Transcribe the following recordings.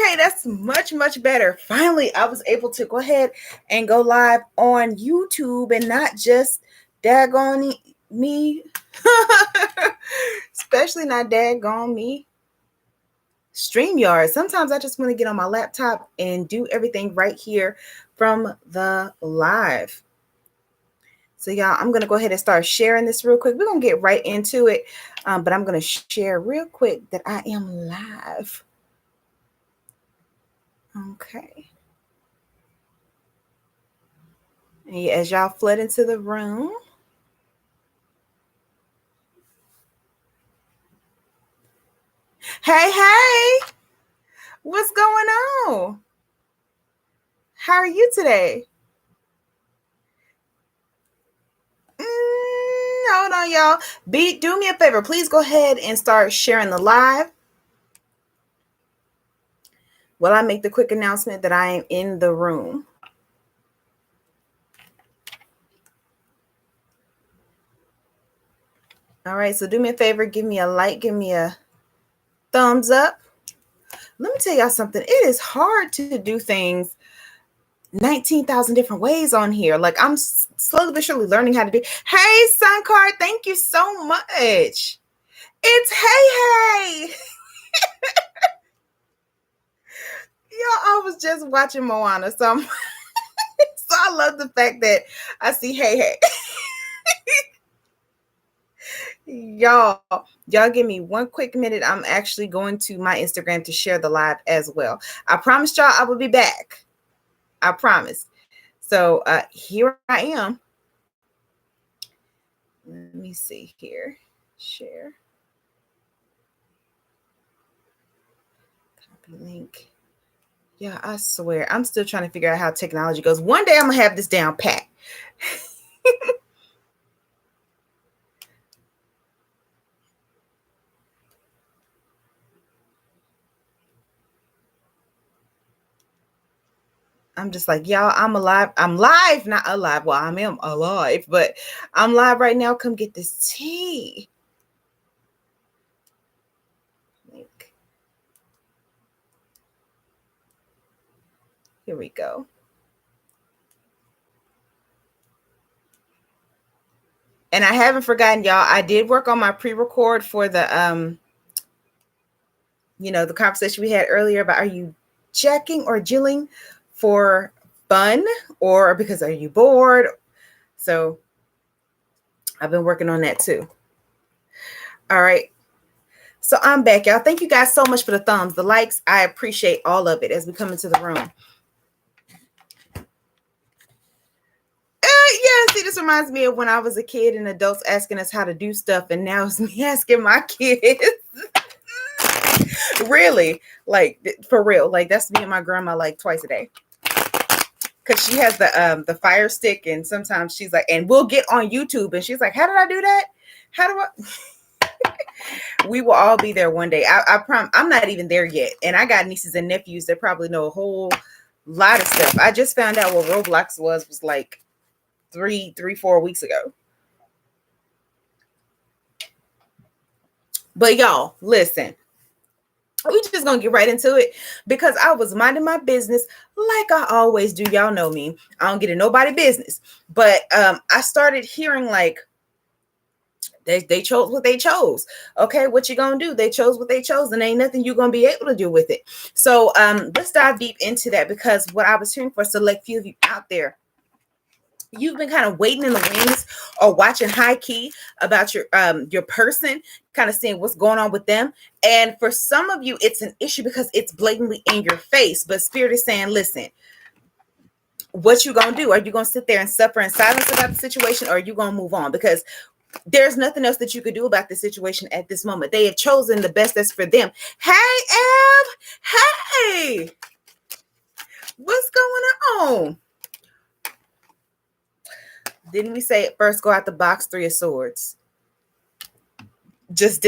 Okay, that's much, much better. Finally, I was able to go ahead and go live on YouTube and not just daggone me, especially not daggone me. StreamYard. Sometimes I just want to get on my laptop and do everything right here from the live. So y'all, I'm going to go ahead and start sharing this real quick. We're going to get right into it, but I'm going to share real quick that I am live. Okay. And as y'all flood into the room, hey, what's going on? How are you today? Hold on, y'all. Do me a favor. Please go ahead and start sharing the live. While I make the quick announcement that I am in the room. All right, so do me a favor. Give me a like. Give me a thumbs up. Let me tell y'all something. It is hard to do things 19,000 different ways on here. Like I'm slowly but surely learning how to do. Hey, Suncard, thank you so much. It's hey. I was just watching Moana, so I love the fact that I see hey. Y'all give me one quick minute. I'm actually going to my Instagram to share the live as well. I promised y'all I will be back. I promise. So here I am. Let me see here. Share. Copy link. Yeah, I swear. I'm still trying to figure out how technology goes. One day I'm going to have this down pat. I'm just like, y'all, I'm alive. I'm live, not alive. Well, I am alive, but I'm live right now. Come get this tea. Link. Here we go. And I haven't forgotten, y'all. I did work on my pre-record for the the conversation we had earlier about, are you jacking or jilling for fun or because are you bored? So I've been working on that too. All right. So I'm back, y'all. Thank you guys so much for the thumbs, the likes. I appreciate all of it as we come into the room. Yeah, see, this reminds me of when I was a kid and adults asking us how to do stuff, and now it's me asking my kids. Really, like for real, like that's me and my grandma like twice a day, because she has the Fire Stick, and sometimes she's like, and we'll get on YouTube, and she's like, how did I do that? How do I? We will all be there one day. I promise. I'm not even there yet, and I got nieces and nephews that probably know a whole lot of stuff. I just found out what Roblox was like 4 weeks ago. But y'all, listen. We just gonna get right into it because I was minding my business like I always do. Y'all know me. I don't get in nobody's business. But I started hearing like they chose what they chose. Okay, what you gonna do? They chose what they chose, and ain't nothing you're gonna be able to do with it. So let's dive deep into that, because what I was hearing for a select few of you out there, you've been kind of waiting in the wings or watching high key about your person, kind of seeing what's going on with them. And for some of you, it's an issue because it's blatantly in your face. But Spirit is saying, listen, what you gonna do? Are you gonna sit there and suffer in silence about the situation, or are you gonna move on? Because there's nothing else that you could do about the situation at this moment. They have chosen the best that's for them. Hey, Ev. Hey, what's going on? Didn't we say at first go out the box, 3 of Swords? Just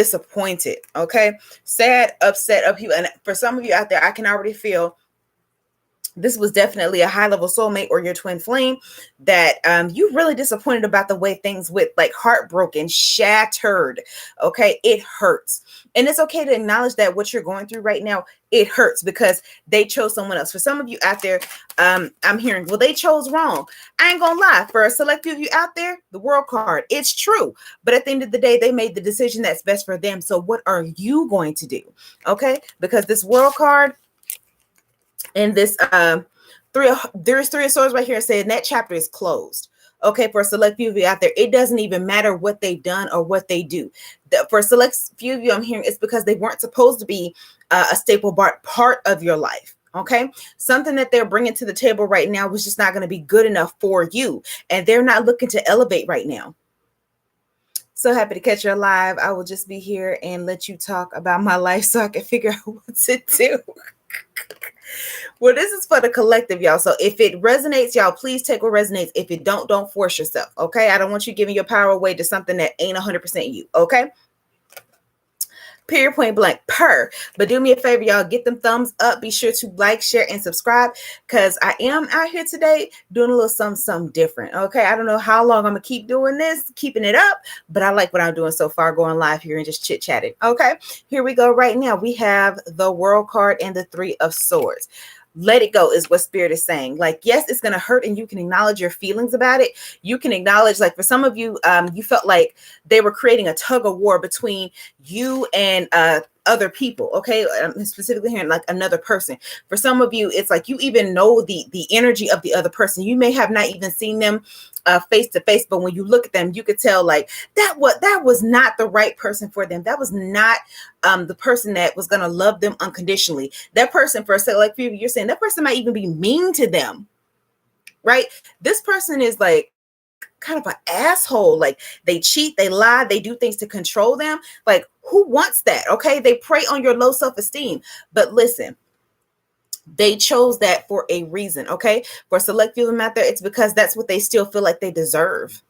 This was definitely a high level soulmate or your twin flame that you really disappointed about the way things went, like heartbroken, shattered. Okay, it hurts. And it's okay to acknowledge that what you're going through right now, it hurts because they chose someone else. For some of you out there, I'm hearing, well, they chose wrong. I ain't gonna lie. For a select few of you out there, the world card, it's true. But at the end of the day, they made the decision that's best for them. So what are you going to do? Okay, because this world card, and this there's three of swords right here saying that chapter is closed. Okay, for a select few of you out there, it doesn't even matter what they've done or what they do. For a select few of you, I'm hearing it's because they weren't supposed to be a staple part of your life. Okay, something that they're bringing to the table right now was just not going to be good enough for you, and they're not looking to elevate right now. So happy to catch you alive. I will just be here and let you talk about my life so I can figure out what to do. Well, this is for the collective, y'all. So if it resonates, y'all, please take what resonates. If it don't force yourself. Okay. I don't want you giving your power away to something that ain't 100% you. Okay. Period, point blank, but do me a favor, y'all, get them thumbs up. Be sure to like, share, and subscribe, because I am out here today doing a little something different. Okay, I don't know how long I'm gonna keep doing this, keeping it up, but I like what I'm doing so far, going live here and just chit-chatting. Okay, here we go. Right now we have the World card and the Three of Swords. Let it go is what Spirit is saying. Like, yes, it's going to hurt, and you can acknowledge your feelings about it. You can acknowledge, like, for some of you, you felt like they were creating a tug of war between you and other people. Okay, specifically here, like another person. For some of you, it's like you even know the energy of the other person. You may have not even seen them face to face, but when you look at them, you could tell like that was not the right person for them. That was not the person that was going to love them unconditionally. That person, for a second, like you're saying, that person might even be mean to them, right? This person is like kind of an asshole. Like they cheat, they lie, they do things to control them. Like, who wants that? Okay, they prey on your low self-esteem. But listen, they chose that for a reason. Okay, for a select few of them out there, it's because that's what they still feel like they deserve.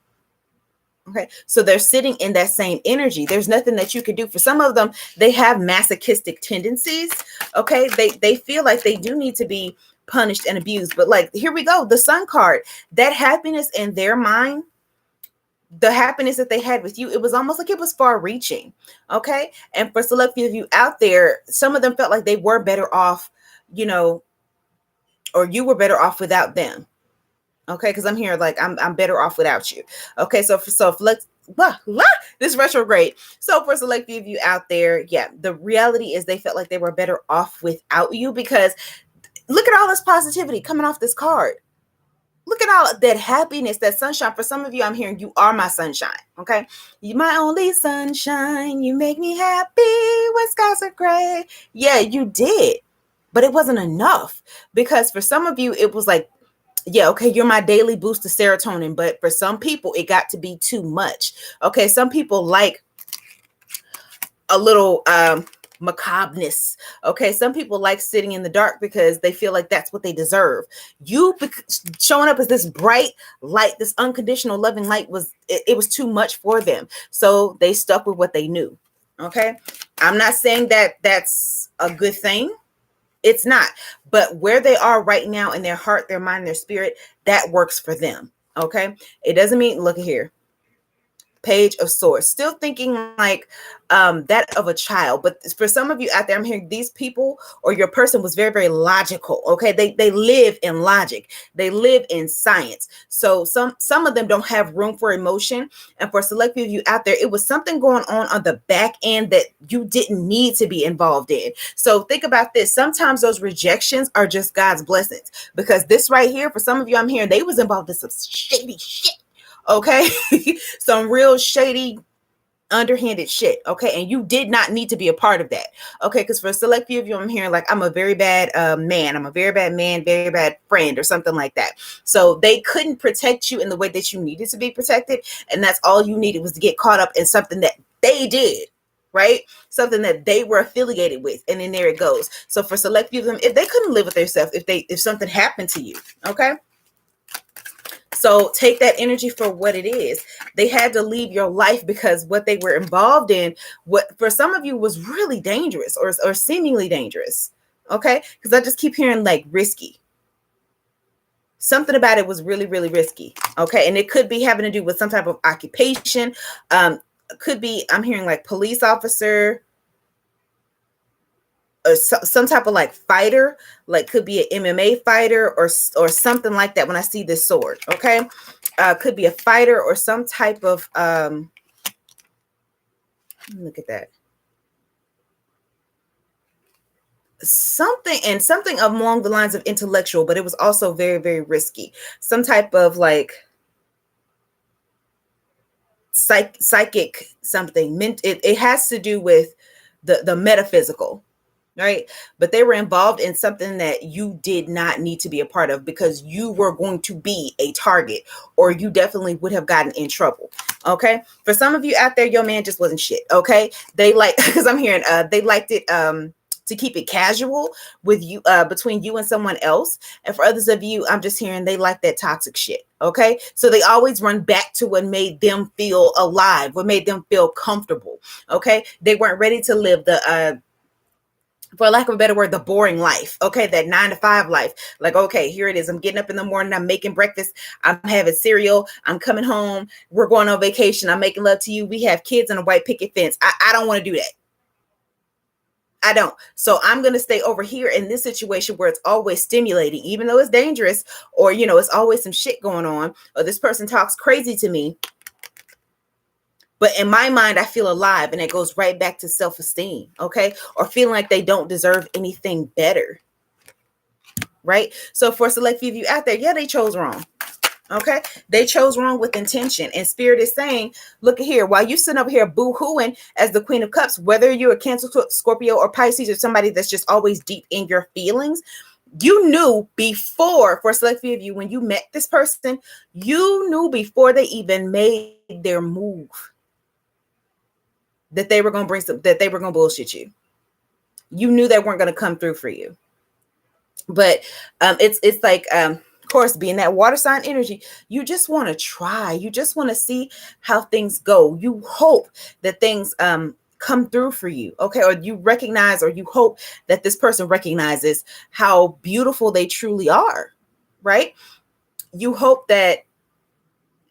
Okay, so they're sitting in that same energy. There's nothing that you can do. For some of them, they have masochistic tendencies. Okay, they feel like they do need to be punished and abused. But like, here we go, the Sun card, that happiness in their mind, the happiness that they had with you, it was almost like it was far reaching. Okay, and for select few of you out there, some of them felt like they were better off, you know, or you were better off without them. Okay, because I'm here like I'm better off without you. Okay, so let's this retrograde. So for select few of you out there, yeah, the reality is they felt like they were better off without you, because look at all this positivity coming off this card. Look at all that happiness, that sunshine. For some of you, I'm hearing you are my sunshine. Okay, you my only sunshine. You make me happy when skies are gray. Yeah, you did, but it wasn't enough, because for some of you, it was like, yeah, okay, you're my daily boost of serotonin, but for some people, it got to be too much. Okay, some people like a little macabreness. Okay, some people like sitting in the dark because they feel like that's what they deserve. You showing up as this bright light, this unconditional loving light, it was too much for them, so they stuck with what they knew. Okay, I'm not saying that that's a good thing. It's not, but where they are right now in their heart, their mind, their spirit, that works for them. Okay, it doesn't mean, look at here, Page of Swords, still thinking like that of a child. But for some of you out there, I'm hearing these people or your person was very, very logical. Okay, they live in logic, they live in science. So some of them don't have room for emotion. And for a select few of you out there, it was something going on the back end that you didn't need to be involved in. So think about this. Sometimes those rejections are just God's blessings, because this right here, for some of you, I'm hearing they was involved in some shady shit. Okay, some real shady, underhanded shit. Okay, and you did not need to be a part of that. Okay, because for a select few of you, I'm hearing like, I'm a very bad man, I'm a very bad man, very bad friend, or something like that. So they couldn't protect you in the way that you needed to be protected, and that's all you needed was to get caught up in something that they did. Right? Something that they were affiliated with, and then there it goes. So for select few of them, if they couldn't live with themselves, if something happened to you, okay. So take that energy for what it is. They had to leave your life because what they were involved in, what for some of you was really dangerous or seemingly dangerous. Okay, because I just keep hearing like risky. something about it was really, really risky. Okay. And it could be having to do with some type of occupation. Could be, I'm hearing like police officer, or some type of like fighter, like could be an MMA fighter or something like that when I see this sword. Okay. Could be a fighter or some type of, look at that. Something along the lines of intellectual, but it was also very, very risky. Some type of like psychic something. It has to do with the metaphysical, right? But they were involved in something that you did not need to be a part of because you were going to be a target, or you definitely would have gotten in trouble. Okay. For some of you out there, your man just wasn't shit. Okay. They like, because I'm hearing they liked it to keep it casual with you, between you and someone else. And for others of you, I'm just hearing they like that toxic shit. Okay. So they always run back to what made them feel alive, what made them feel comfortable. Okay. They weren't ready to live the, for lack of a better word, the boring life. Okay. That 9 to 5 life. Like, okay, here it is. I'm getting up in the morning. I'm making breakfast. I'm having cereal. I'm coming home. We're going on vacation. I'm making love to you. We have kids on a white picket fence. I don't want to do that. I don't. So I'm going to stay over here in this situation where it's always stimulating, even though it's dangerous, or, it's always some shit going on, or this person talks crazy to me. But in my mind, I feel alive, and it goes right back to self-esteem. Okay. Or feeling like they don't deserve anything better. Right. So for a select few of you out there, yeah, they chose wrong. Okay. They chose wrong with intention. And Spirit is saying, look at here, while you sitting over here boo-hooing as the Queen of Cups, whether you're a Cancer, Scorpio, or Pisces, or somebody that's just always deep in your feelings, you knew before, for a select few of you, when you met this person, you knew before they even made their move that they were going to that they were going to bullshit you. You knew they weren't going to come through for you. But it's like, of course, being that water sign energy, you just want to try. You just want to see how things go. You hope that things come through for you. Okay. Or you recognize, or you hope that this person recognizes how beautiful they truly are. Right. You hope that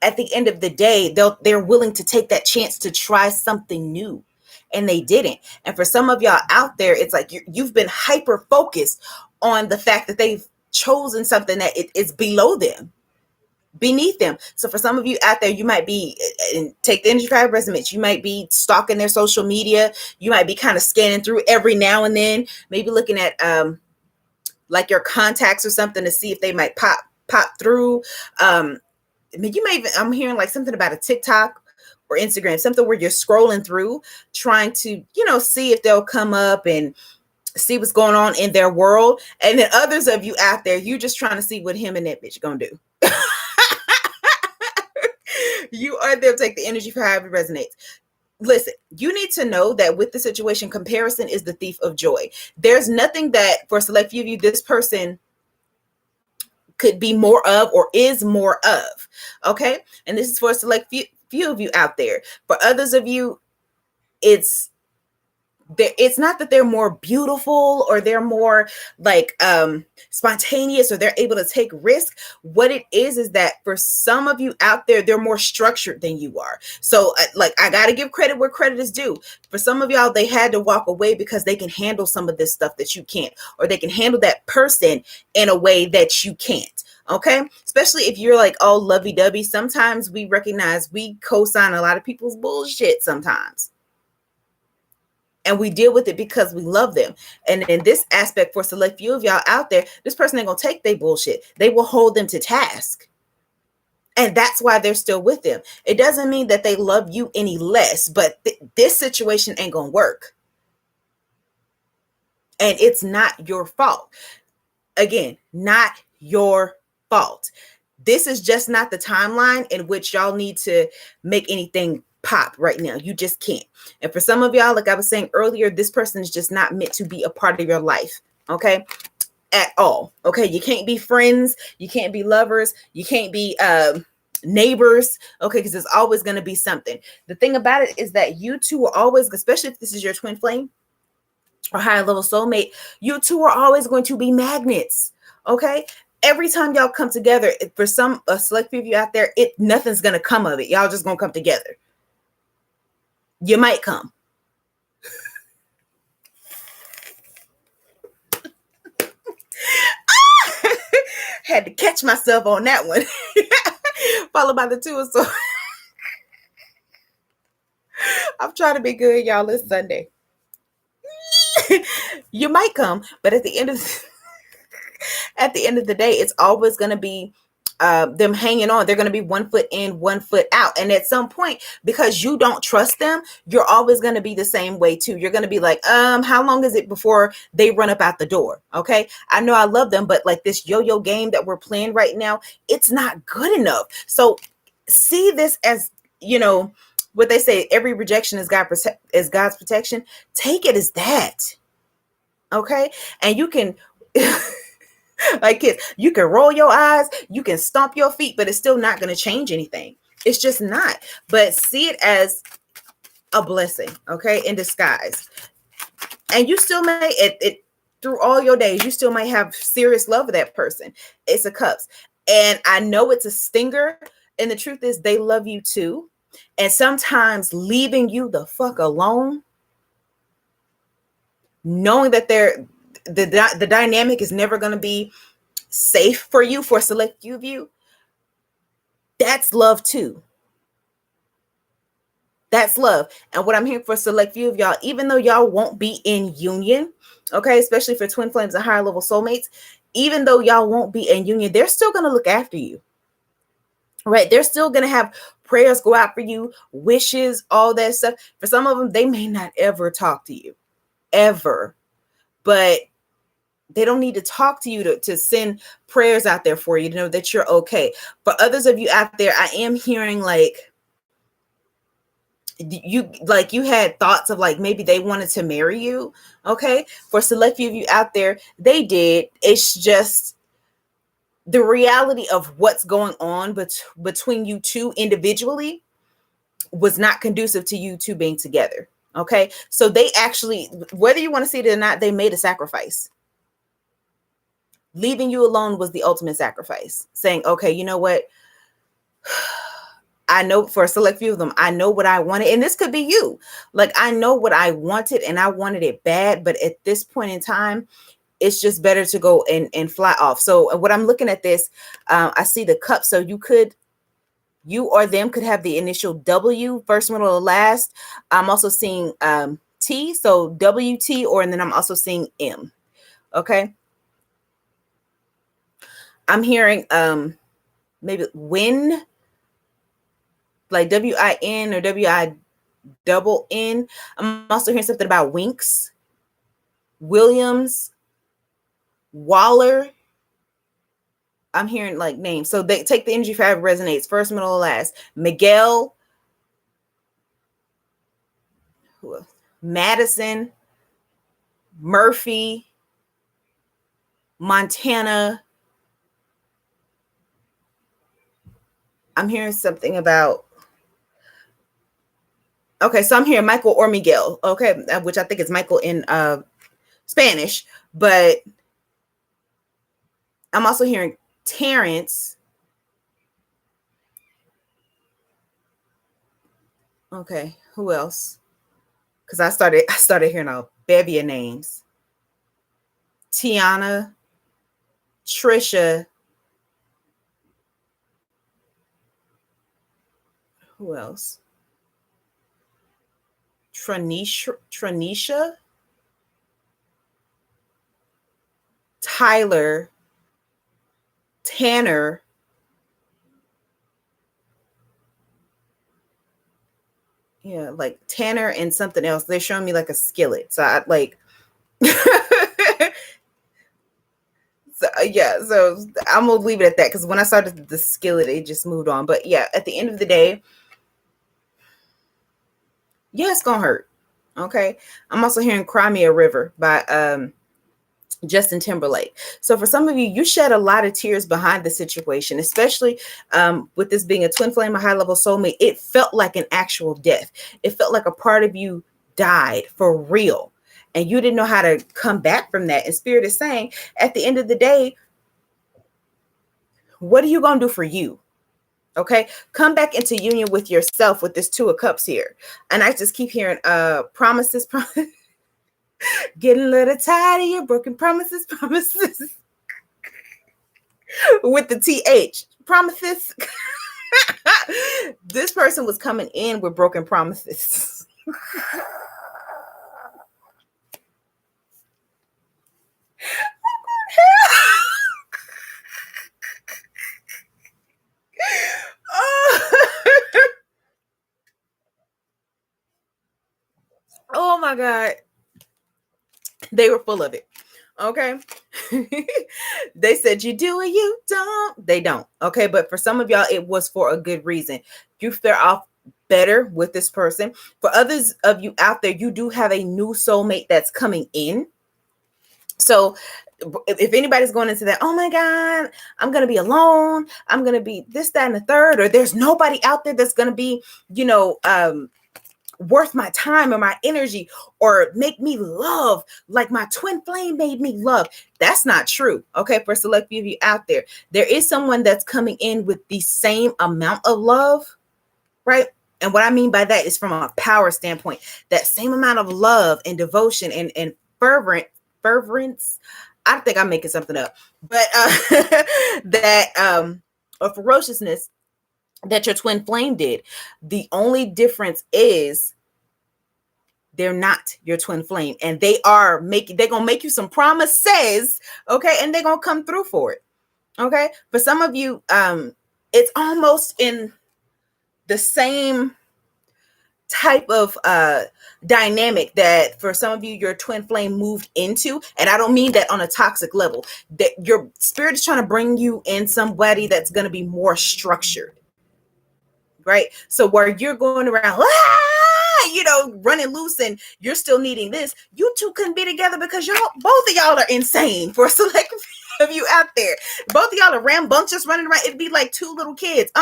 at the end of the day, they're willing to take that chance to try something new. And they didn't. And for some of y'all out there, it's like you've been hyper focused on the fact that they've chosen something that it's below them, beneath them. So for some of you out there, you might be, and take the energy five resonance, you might be stalking their social media. You might be kind of scanning through every now and then, maybe looking at like your contacts or something to see if they might pop through. I mean, you may even, I'm hearing like something about a TikTok or Instagram, something where you're scrolling through, trying to, see if they'll come up and see what's going on in their world. And then others of you out there, you just trying to see what him and that bitch gonna do. You are there to take the energy for however it resonates. Listen, you need to know that with the situation, comparison is the thief of joy. There's nothing that, for a select few of you, this person could be more of or is more of. Okay. And this is for a select few of you out there. For others of you, it's not that they're more beautiful or they're more like spontaneous or they're able to take risk. What it is that for some of you out there, they're more structured than you are. So like, I got to give credit where credit is due. For some of y'all, they had to walk away because they can handle some of this stuff that you can't, or they can handle that person in a way that you can't. Okay. Especially if you're like all lovey-dovey. Sometimes we recognize we co-sign a lot of people's bullshit sometimes. And we deal with it because we love them. And in this aspect, for a select few of y'all out there, this person ain't gonna take their bullshit. They will hold them to task. And that's why they're still with them. It doesn't mean that they love you any less, but this situation ain't gonna work. And it's not your fault. Again, not your fault. This is just not the timeline in which y'all need to make anything pop right now. You just can't. And for some of y'all, like I was saying earlier, this person is just not meant to be a part of your life. Okay. At all. Okay. You can't be friends. You can't be lovers. You can't be neighbors. Okay. Because there's always going to be something. The thing about it is that you two are always, especially if this is your twin flame or higher level soulmate, you two are always going to be magnets. Okay. every time y'all come together, for some a select few of you out there, nothing's gonna come of it. Y'all just gonna come together. You might come. Had to catch myself on that one. Followed by the two. So I'm trying to be good, y'all. It's Sunday. You might come, but at the end of the day, it's always going to be them hanging on. They're going to be 1 foot in, 1 foot out. And at some point, because you don't trust them, you're always going to be the same way too. You're going to be like, how long is it before they run up out the door? Okay. I know I love them, but like this yo-yo game that we're playing right now, it's not good enough. So see this as, what they say, every rejection is God's protection. Take it as that. Okay. And you can, like kids, you can roll your eyes, you can stomp your feet, but it's still not going to change anything. It's just not. But see it as a blessing, okay, in disguise. And you still may, it through all your days, you still might have serious love for that person. Ace of Cups. And I know it's a stinger. And the truth is they love you too. And sometimes leaving you the fuck alone, knowing that the dynamic is never going to be safe for you, for a select few of you, that's love too. That's love. And what I'm hearing for a select few of y'all, even though y'all won't be in union, okay, especially for twin flames and higher level soulmates, even though y'all won't be in union, they're still going to look after you, right? They're still going to have prayers go out for you, wishes, all that stuff. For some of them, they may not ever talk to you, ever, but they don't need to talk to you to send prayers out there for you to know that you're okay. For others of you out there, I am hearing like you had thoughts of like maybe they wanted to marry you. Okay. For select few of you out there, they did. It's just the reality of what's going on between you two individually was not conducive to you two being together. Okay. So they actually, whether you want to see it or not, they made a sacrifice. Leaving you alone was the ultimate sacrifice. Saying, okay, you know what? I know for a select few of them, I know what I wanted. And this could be you. Like, I know what I wanted and I wanted it bad. But at this point in time, it's just better to go and fly off. So what I'm looking at this, I see the cup. So you or them could have the initial W, first, middle, or last. I'm also seeing T. So WT, and then I'm also seeing M. Okay. I'm hearing maybe win, like WIN or WINN. I'm also hearing something about Winks, Williams, Waller. I'm hearing like names. So they take the energy for however resonates. First, middle, or last. Miguel, who else? Madison, Murphy, Montana. I'm hearing something about, okay, so I'm hearing Michael or Miguel, okay, which I think is Michael in Spanish, but I'm also hearing Terrence. Okay, who else? Because I started hearing a bevy of names. Tiana, Trisha. Who else? Tranisha, Tyler, Tanner, yeah, like Tanner and something else. They're showing me like a skillet. So I like so, yeah, so I'm gonna leave it at that because when I started the skillet, it just moved on. But yeah, at the end of the day, yeah, it's gonna hurt. Okay. I'm also hearing Cry Me a River by Justin Timberlake. So for some of you, you shed a lot of tears behind the situation, especially with this being a twin flame, a high level soulmate. It felt like an actual death. It felt like a part of you died for real. And you didn't know how to come back from that. And Spirit is saying, at the end of the day, what are you going to do for you? Okay, come back into union with yourself with this Two of Cups here. And I just keep hearing promises, getting a little tired of your broken promises, promises. With the TH, promises. This person was coming in with broken promises. Oh my God. They were full of it. Okay. They said you do and you don't. They don't. Okay. But for some of y'all, it was for a good reason. You fare off better with this person. For others of you out there, you do have a new soulmate that's coming in. So if anybody's going into that, oh my God, I'm going to be alone. I'm going to be this, that, and the third, or there's nobody out there that's going to be, worth my time or my energy or make me love like my twin flame made me love. That's not true. Okay. For select few of you out there is someone that's coming in with the same amount of love, right? And what I mean by that is from a power standpoint, that same amount of love and devotion and fervence. I think I'm making something up, but that a ferociousness that your twin flame did. The only difference is they're not your twin flame, and they're gonna make you some promises, okay, and they're gonna come through for it. Okay. For some of you, it's almost in the same type of dynamic that for some of you your twin flame moved into, and I don't mean that on a toxic level, that your spirit is trying to bring you in somebody that's going to be more structured, right? So where you're going around running loose and you're still needing this, you two couldn't be together because both of y'all are insane. For a select of you out there, both of y'all are rambunctious running around. It'd be like two little kids.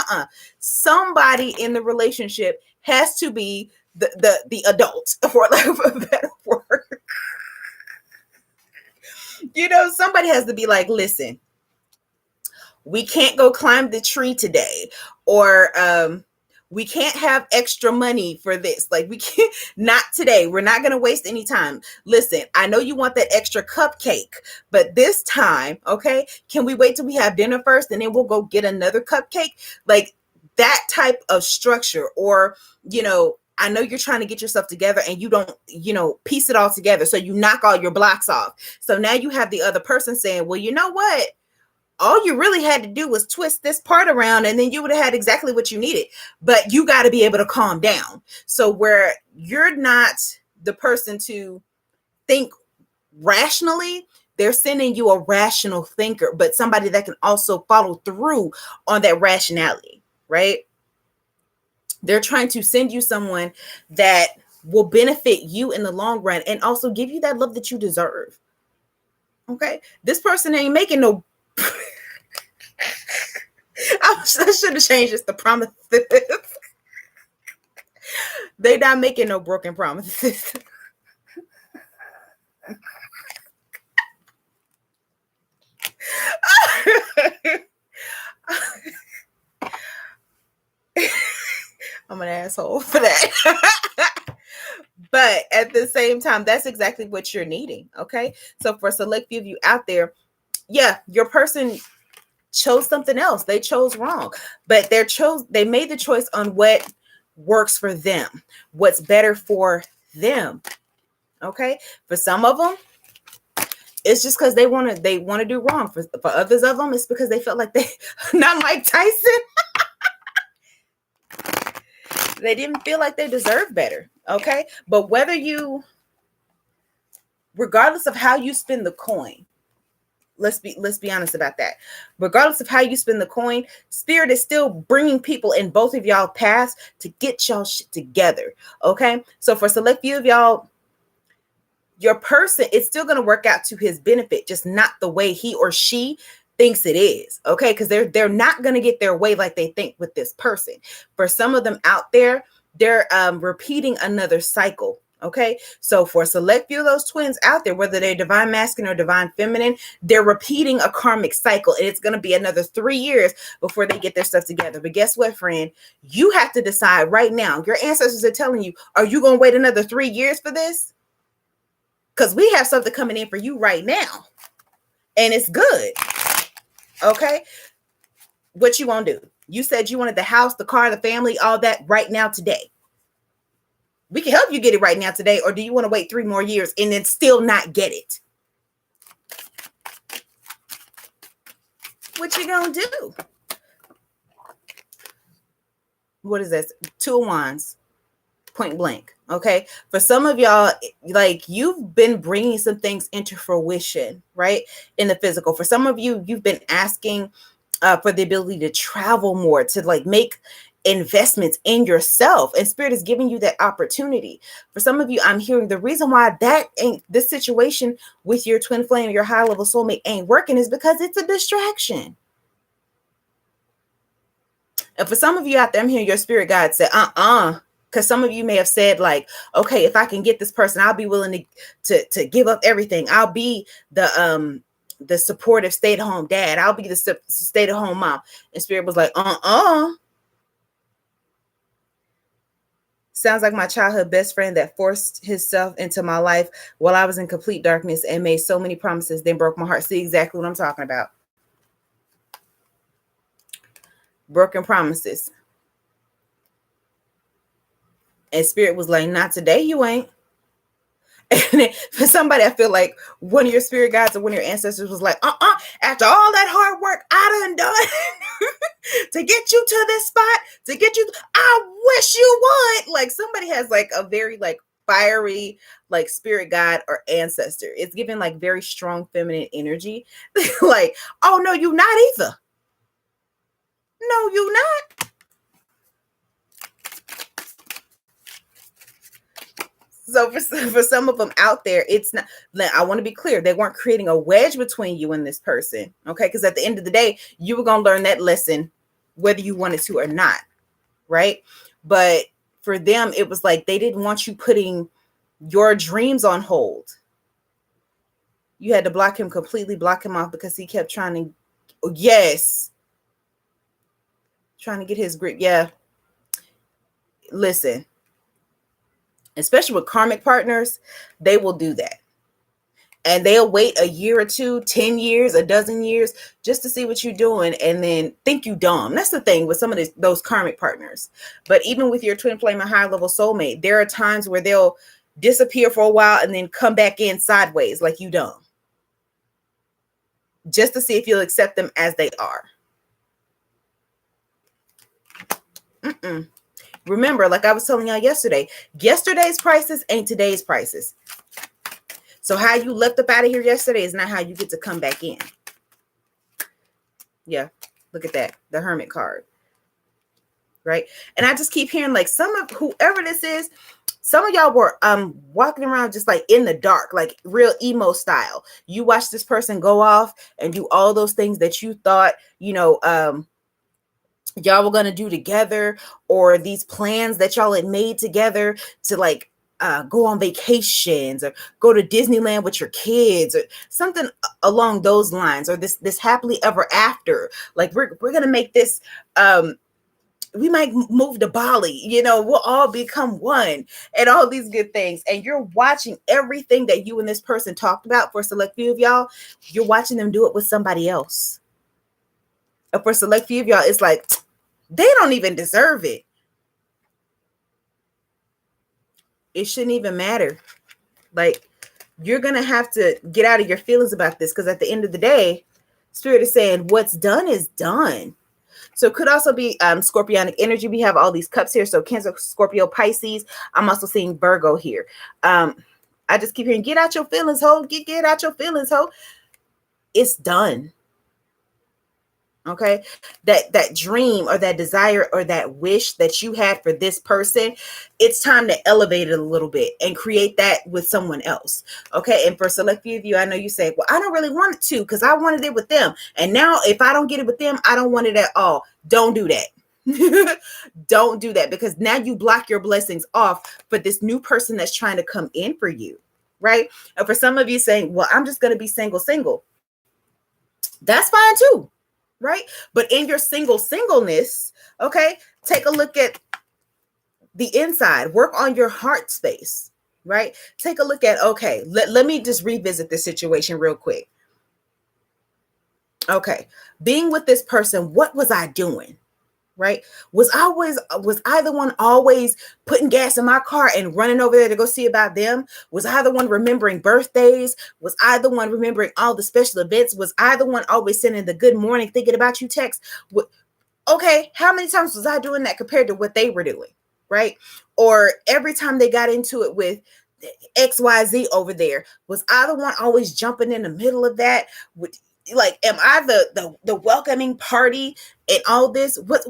Somebody in the relationship has to be the adult, for lack of a better word. Somebody has to be like, listen, we can't go climb the tree today, or we can't have extra money for this. Like, we can't, not today. We're not going to waste any time. Listen, I know you want that extra cupcake, but this time, okay, can we wait till we have dinner first and then we'll go get another cupcake? Like that type of structure. Or, I know you're trying to get yourself together and you don't, piece it all together. So you knock all your blocks off. So now you have the other person saying, well, you know what? All you really had to do was twist this part around and then you would have had exactly what you needed. But you got to be able to calm down. So where you're not the person to think rationally, they're sending you a rational thinker, but somebody that can also follow through on that rationality, right? They're trying to send you someone that will benefit you in the long run and also give you that love that you deserve. Okay. This person ain't making no I should have changed this to promises. They not making no broken promises. I'm an asshole for that. But at the same time, that's exactly what you're needing. Okay. So for select few of you out there, yeah, your person chose something else. They chose wrong, but they made the choice on what works for them, what's better for them. Okay. For some of them, it's just because they want to do wrong. For others of them, it's because they felt like they, not Mike Tyson. They didn't feel like they deserved better. Okay. But regardless of how you spend the coin, let's be honest about that. Regardless of how you spend the coin, spirit is still bringing people in both of y'all paths to get y'all shit together. Okay. So for select few of y'all, your person, it's still going to work out to his benefit, just not the way he or she thinks it is. Okay. Because they're not going to get their way like they think with this person. For some of them out there, they're repeating another cycle. Okay, so for a select few of those twins out there, whether they're divine masculine or divine feminine, they're repeating a karmic cycle, and it's going to be another 3 years before they get their stuff together. But guess what, friend? You have to decide right now. Your ancestors are telling you, are you going to wait another 3 years for this? Because we have something coming in for you right now, and it's good. Okay, what you want to do? You said you wanted the house, the car, the family, all that right now today. We can help you get it right now today, or do you want to wait 3 more years and then still not get it? What you gonna do? What is this? 2 of Wands, point blank. Okay, for some of y'all, like, you've been bringing some things into fruition, right, in the physical. For some of you, you've been asking for the ability to travel more, to like make investments in yourself, and spirit is giving you that opportunity. For some of you, I'm hearing the reason why this situation with your twin flame, your high level soulmate ain't working is because it's a distraction. And for some of you out there, I'm hearing your spirit guide say, because some of you may have said, like, okay, if I can get this person, I'll be willing to give up everything. I'll be the supportive stay-at-home dad. I'll be the stay-at-home mom. And spirit was like, Sounds like my childhood best friend that forced himself into my life while I was in complete darkness and made so many promises, then broke my heart. See exactly what I'm talking about. Broken promises. And spirit was like, not today, you ain't. And for somebody, I feel like one of your spirit guides or one of your ancestors was like, after all that hard work I done to get you to this spot, to get you, I wish you would. Like, somebody has like a very like fiery like spirit guide or ancestor. It's giving like very strong feminine energy. Like, oh no, you not either. No, you not. So for some of them out there, it's not, I want to be clear, they weren't creating a wedge between you and this person. Okay. Because at the end of the day, you were going to learn that lesson, whether you wanted to or not. Right. But for them, it was like they didn't want you putting your dreams on hold. You had to block him completely, block him off, because he kept trying to, trying to get his grip. Yeah. Listen. Especially with karmic partners, they will do that. And they'll wait a year or two, 10 years, a dozen years, just to see what you're doing and then think you dumb. That's the thing with some of those karmic partners. But even with your twin flame and high level soulmate, there are times where they'll disappear for a while and then come back in sideways like you dumb. Just to see if you'll accept them as they are. Remember, like I was telling y'all yesterday, yesterday's prices ain't today's prices. So how you left up out of here yesterday is not how you get to come back in. Yeah, look at that. The Hermit card. Right? And I just keep hearing like some of whoever this is, some of y'all were walking around just like in the dark, like real emo style. You watch this person go off and do all those things that you thought, y'all were going to do together, or these plans that y'all had made together to like go on vacations or go to Disneyland with your kids or something along those lines, or this happily ever after. Like we're going to make this, we might move to Bali, we'll all become one and all these good things. And you're watching everything that you and this person talked about. For a select few of y'all, you're watching them do it with somebody else. And for a select few of y'all, it's like, they don't even deserve it. It shouldn't even matter. Like, you're going to have to get out of your feelings about this, because at the end of the day, Spirit is saying what's done is done. So it could also be Scorpionic energy. We have all these cups here. So Cancer, Scorpio, Pisces. I'm also seeing Virgo here. I just keep hearing, get out your feelings, ho. Get out your feelings, ho. It's done. Okay, that dream or that desire or that wish that you had for this person, it's time to elevate it a little bit and create that with someone else. Okay, and for a select few of you, I know you say, well, I don't really want it to because I wanted it with them. And now if I don't get it with them, I don't want it at all. Don't do that. Don't do that, because now you block your blessings off for this new person that's trying to come in for you, right? And for some of you saying, well, I'm just going to be single, that's fine too, right? But in your singleness, okay, take a look at the inside, work on your heart space, right? Take a look at, okay, let me just revisit this situation real quick. Okay, being with this person, what was I doing? Right? Was I the one always putting gas in my car and running over there to go see about them? Was I the one remembering birthdays? Was I the one remembering all the special events? Was I the one always sending the good morning thinking about you text? Okay, how many times was I doing that compared to what they were doing? Right? Or every time they got into it with XYZ over there, was I the one always jumping in the middle of that? Like, am I the welcoming party and all this? What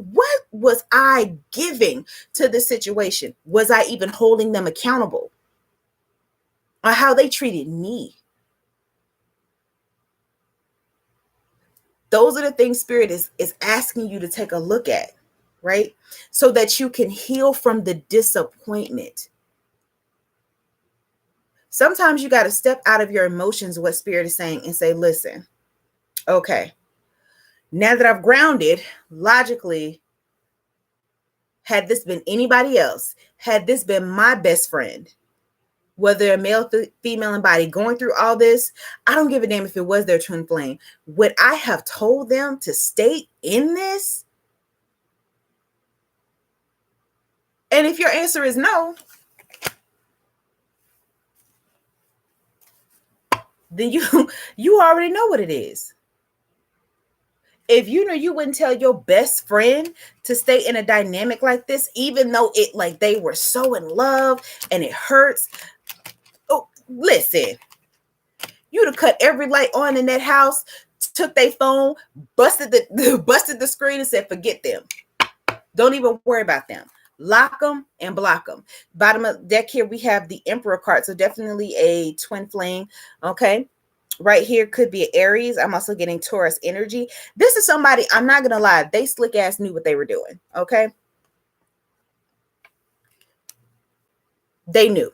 was I giving to the situation? Was I even holding them accountable on how they treated me? Those are the things Spirit is asking you to take a look at, right? So that you can heal from the disappointment. Sometimes you got to step out of your emotions, what Spirit is saying, and say, listen, okay, now that I've grounded logically, had this been anybody else, had this been my best friend, whether a male, female embodied going through all this, I don't give a damn if it was their twin flame. Would I have told them to stay in this? And if your answer is no, then you already know what it is. If you know, you wouldn't tell your best friend to stay in a dynamic like this, even though it like they were so in love and it hurts. Oh, listen, you'd have cut every light on in that house, took their phone, busted the screen and said, forget them. Don't even worry about them. Lock them and block them. Bottom of the deck here, we have the Emperor card. So definitely a twin flame. Okay. Right here could be an Aries. I'm also getting Taurus energy. This is somebody, I'm not going to lie, they slick ass knew what they were doing. Okay. They knew.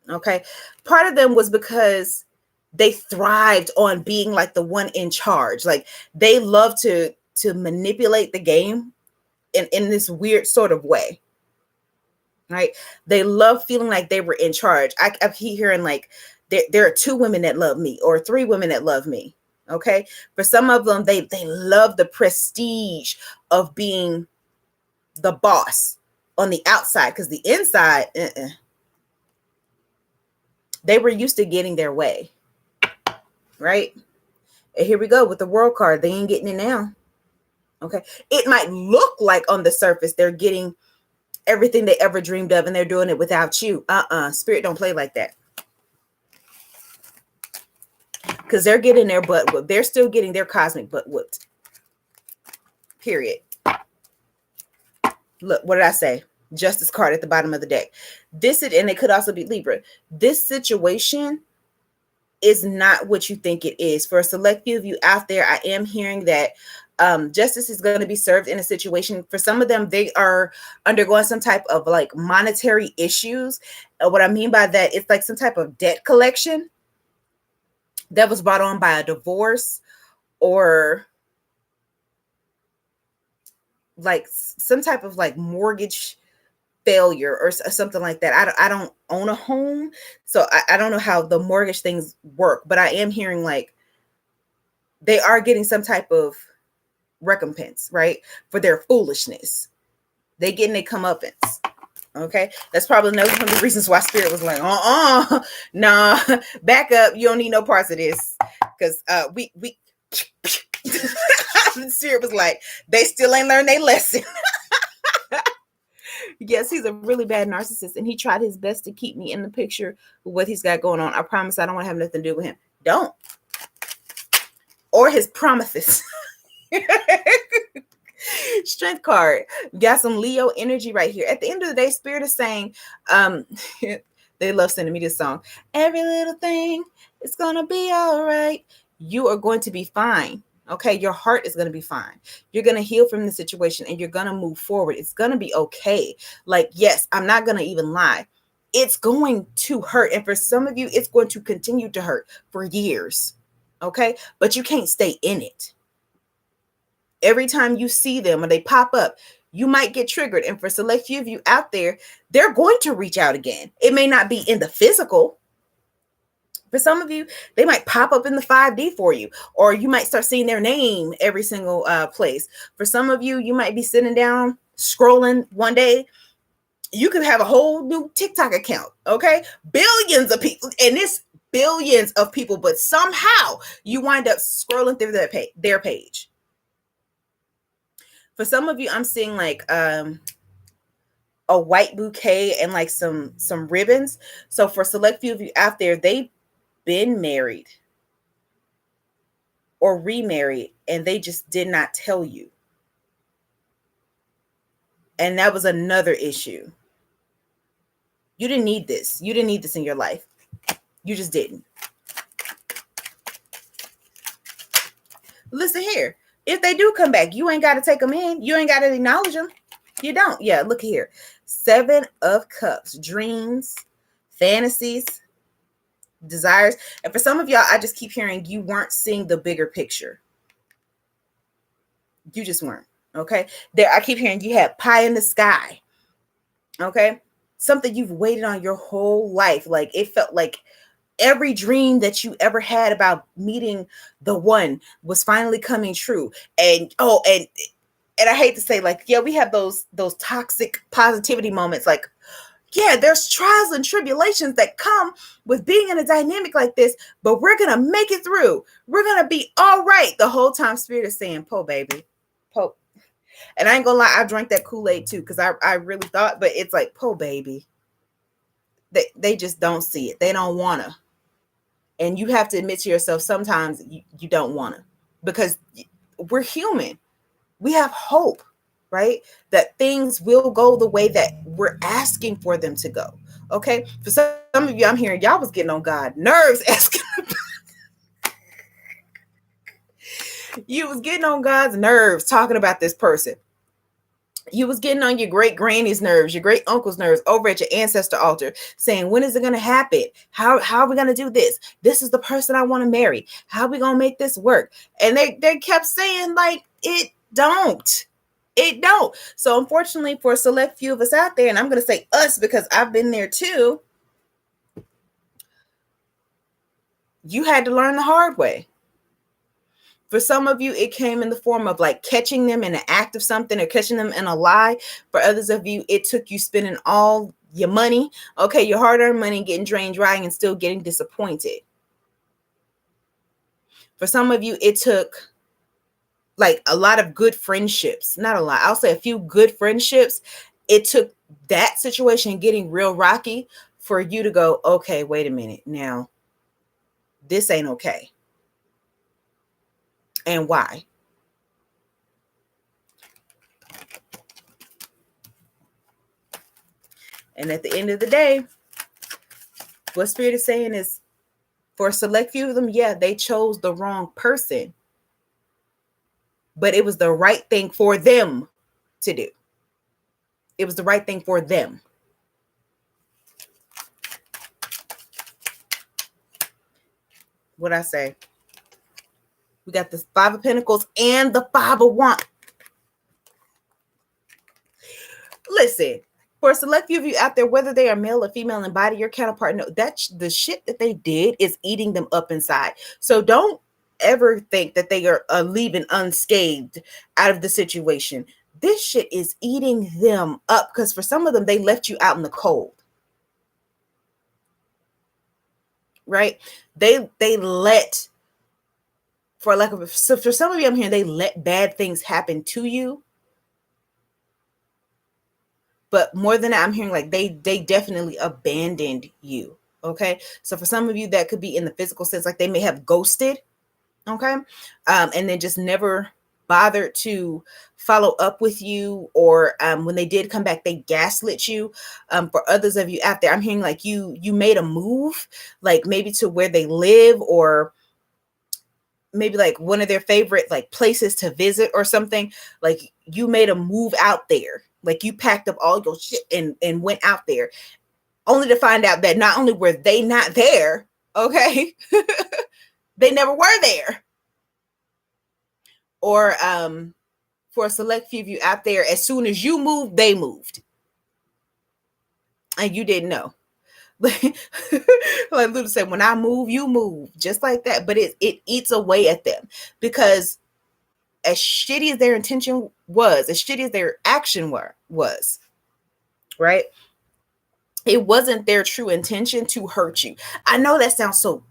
Okay. Part of them was because they thrived on being like the one in charge. Like they love to manipulate the game in this weird sort of way. Right. They love feeling like they were in charge. I keep hearing like, there are 2 women that love me or 3 women that love me. Okay. For some of them, they love the prestige of being the boss on the outside, because the inside, they were used to getting their way. Right. And here we go with the World card. They ain't getting it now. Okay. It might look like on the surface they're getting everything they ever dreamed of and they're doing it without you. Spirit don't play like that. Because they're getting their butt whooped. They're still getting their cosmic butt whooped. Period. Look, what did I say? Justice card at the bottom of the deck. And it could also be Libra. This situation is not what you think it is. For a select few of you out there, I am hearing that justice is going to be served in a situation. For some of them, they are undergoing some type of like monetary issues. What I mean by that, it's like some type of debt collection that was brought on by a divorce or like some type of like mortgage failure or something like that. I don't own a home, so I don't know how the mortgage things work, but I am hearing like they are getting some type of recompense, right, for their foolishness. They getting their comeuppance. Okay, that's probably one of the reasons why Spirit was like, nah, back up. You don't need no parts of this, because we Spirit was like, they still ain't learned their lesson. Yes, he's a really bad narcissist, and he tried his best to keep me in the picture with what he's got going on. I promise I don't want to have nothing to do with him. Don't. Or his promises. Strength card. Got some Leo energy right here. At the end of the day, Spirit is saying, they love sending me this song. Every little thing is gonna be all right. You are going to be fine. Okay, your heart is going to be fine. You're going to heal from the situation and you're going to move forward. It's going to be okay. Like, yes, I'm not going to even lie. It's going to hurt. And for some of you, it's going to continue to hurt for years. Okay, but you can't stay in it. Every time you see them or they pop up, you might get triggered. And for select few of you out there, they're going to reach out again. It may not be in the physical. For some of you, they might pop up in the 5D for you, or you might start seeing their name every single place. For some of you, you might be sitting down scrolling one day. You could have a whole new TikTok account, okay? Billions of people, and it's billions of people, but somehow you wind up scrolling through their page. For some of you, I'm seeing like a white bouquet and like some ribbons. So for select few of you out there, they've been married or remarried and they just did not tell you. And that was another issue. You didn't need this. You didn't need this in your life. You just didn't. Listen here. If they do come back, you ain't got to take them in. You ain't got to acknowledge them. You don't. Yeah, look here. 7 of Cups. Dreams, fantasies, desires. And for some of y'all, I just keep hearing you weren't seeing the bigger picture. You just weren't. Okay. There, I keep hearing you had pie in the sky. Okay. Something you've waited on your whole life. Like it felt like every dream that you ever had about meeting the one was finally coming true. And and I hate to say, like, yeah, we have those toxic positivity moments. Like, yeah, there's trials and tribulations that come with being in a dynamic like this, but we're gonna make it through. We're gonna be all right. The whole time Spirit is saying, "Po, baby, po." And I ain't gonna lie, I drank that Kool-Aid too, because I really thought, but it's like, "Po, baby." They just don't see it. They don't wanna. And you have to admit to yourself sometimes you don't want to, because we're human. We have hope, right? That things will go the way that we're asking for them to go. Okay. For some of you, I'm hearing y'all was getting on God's nerves asking. You was getting on God's nerves talking about this person. You was getting on your great granny's nerves, your great uncle's nerves over at your ancestor altar, saying, when is it going to happen? How are we going to do this? This is the person I want to marry. How are we going to make this work? And they kept saying, like, it don't. So unfortunately, for a select few of us out there, and I'm going to say us because I've been there too, you had to learn the hard way. For some of you, it came in the form of like catching them in an act of something or catching them in a lie. For others of you, it took you spending all your money, okay, your hard-earned money, getting drained dry and still getting disappointed. For some of you, it took like a lot of good friendships, not a lot, I'll say a few good friendships. It took that situation getting real rocky for you to go, okay, wait a minute, now this ain't okay. And why? And at the end of the day, what Spirit is saying is, for a select few of them, yeah, they chose the wrong person, but it was the right thing for them to do. It was the right thing for them. What I say? We got the 5 of Pentacles and the 5 of Wands. Listen, for a select few of you out there, whether they are male or female in body, your counterpart, no, that's the shit that they did is eating them up inside. So don't ever think that they are leaving unscathed out of the situation. This shit is eating them up, because for some of them, they left you out in the cold. Right? They let, for lack of, so for some of you, I'm hearing they let bad things happen to you. But more than that, I'm hearing like they definitely abandoned you. Okay. So for some of you, that could be in the physical sense, like they may have ghosted. Okay. And then just never bothered to follow up with you, or when they did come back, they gaslit you. For others of you out there, I'm hearing like you made a move, like maybe to where they live, or maybe like one of their favorite like places to visit or something. Like you made a move out there. Like you packed up all your shit and went out there, only to find out that not only were they not there, okay, they never were there. Or for a select few of you out there, as soon as you moved, they moved. And you didn't know. Like Luther said, when I move, you move. Just like that. But it eats away at them. Because as shitty as their intention was, as shitty as their action was, right? It wasn't their true intention to hurt you. I know that sounds so...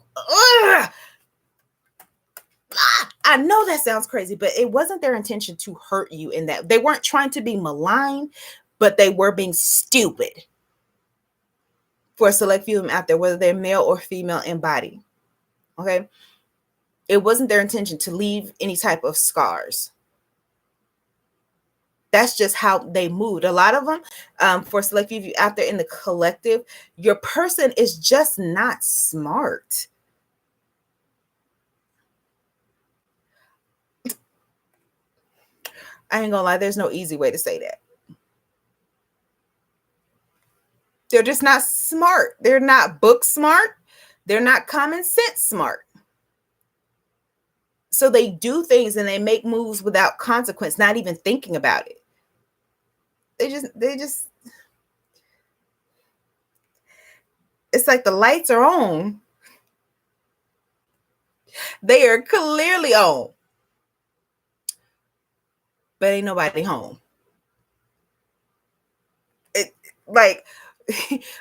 I know that sounds crazy, but it wasn't their intention to hurt you in that. They weren't trying to be malign, but they were being stupid. For a select few of them out there, whether they're male or female in body. Okay? It wasn't their intention to leave any type of scars. That's just how they moved. A lot of them, for a select few of you out there in the collective, your person is just not smart. I ain't gonna lie, there's no easy way to say that. They're just not smart. They're not book smart. They're not common sense smart. So they do things and they make moves without consequence, not even thinking about it. They just, it's like the lights are on. They are clearly on. But ain't nobody home. It like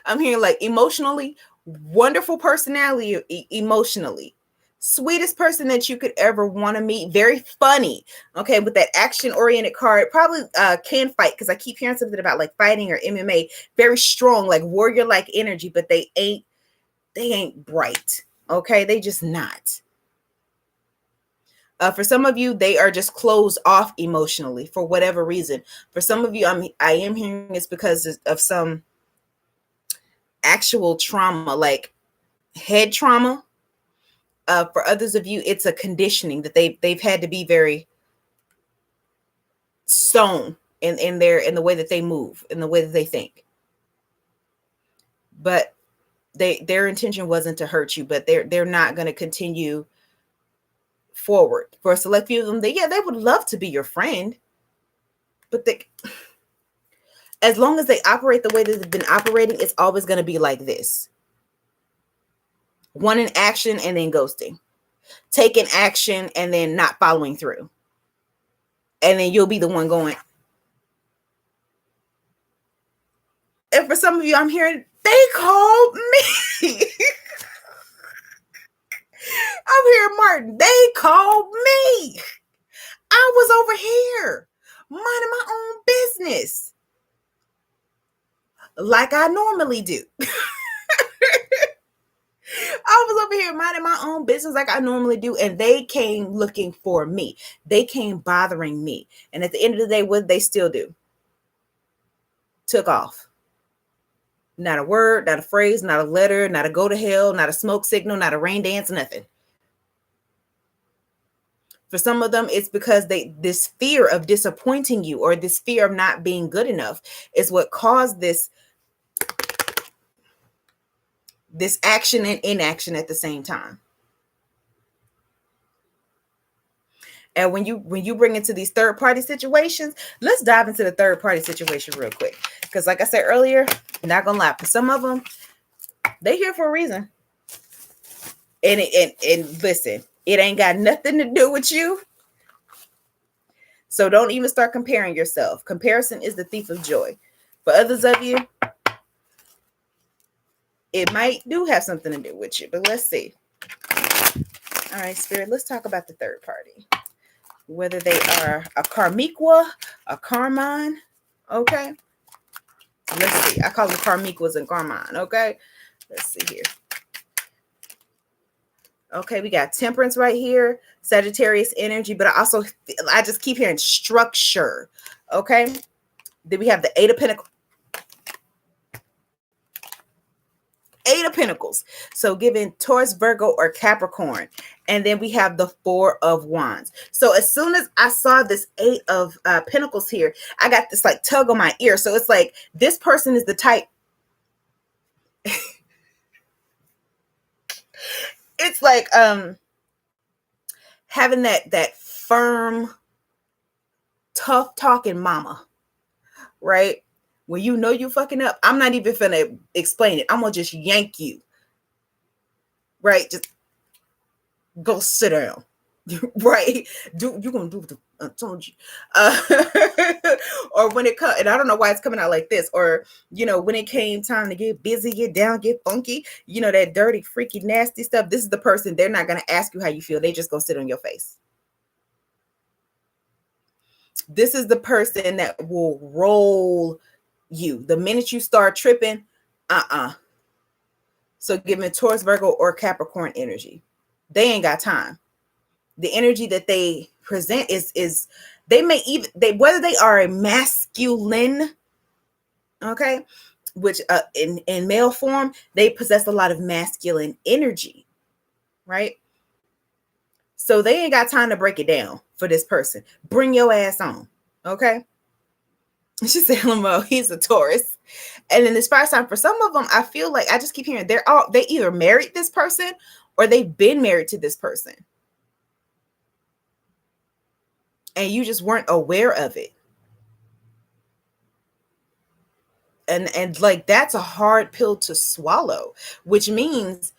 I'm hearing like emotionally, wonderful personality, emotionally. Sweetest person that you could ever want to meet. Very funny. Okay, with that action-oriented card. Probably can fight, because I keep hearing something about like fighting or MMA. Very strong, like warrior-like energy, but they ain't bright. Okay, they just not. For some of you, they are just closed off emotionally for whatever reason. For some of you, I am hearing it's because of some actual trauma, like head trauma. For others of you, it's a conditioning that they've had to be very stone in the way that they move, in the way that they think. But their intention wasn't to hurt you, but they're not going to continue forward. For a select few of them, they would love to be your friend, but as long as they operate the way that they've been operating, it's always going to be like this. One in action and then ghosting. Taking action and then not following through. And then you'll be the one going. And for some of you, I'm hearing, they called me. I'm hearing Martin, they called me. I was over here minding my own business like I normally do. I was over here minding my own business like I normally do, and they came looking for me. They came bothering me. And at the end of the day, what did they still do? Took off. Not a word, not a phrase, not a letter, not a go to hell, not a smoke signal, not a rain dance, nothing. For some of them, it's because this fear of disappointing you, or this fear of not being good enough, is what caused this action and inaction at the same time. And when you bring into these third party situations, let's dive into the third party situation real quick. Because like I said earlier, not gonna lie, for some of them, they here for a reason. And listen, it ain't got nothing to do with you. So don't even start comparing yourself. Comparison is the thief of joy. For others of you, it might do have something to do with you, but let's see. All right, Spirit, let's talk about the third party. Whether they are a karmiqua, a karman, okay? Let's see. I call them karmiquas and karman, okay? Let's see here. Okay, we got temperance right here, Sagittarius energy, but I just keep hearing structure, okay? Then we have the Eight of Pentacles. Eight of Pentacles. So giving Taurus, Virgo, or Capricorn. And then we have the Four of Wands. So as soon as I saw this Eight of Pentacles here, I got this like tug on my ear. So it's like this person is the type. It's like having that firm, tough talking mama, right? When you know you fucking up, I'm not even finna explain it. I'm gonna just yank you, right? Just go sit down, right? You gonna do what I told you. Or when it comes, and I don't know why it's coming out like this, or when it came time to get busy, get down, get funky, that dirty, freaky, nasty stuff. This is the person, they're not gonna ask you how you feel. They just gonna sit on your face. This is the person that will roll you the minute you start tripping. So giving Taurus, Virgo, or Capricorn energy. They ain't got time. The energy that they present is they may even whether they are a masculine, okay, which in male form, they possess a lot of masculine energy, right? So they ain't got time to break it down for this person. Bring your ass on, okay? She said, "Lamo, he's a Taurus." And then this fire sign, for some of them, I feel like I just keep hearing they either married this person or they've been married to this person. And you just weren't aware of it. And like, that's a hard pill to swallow, which means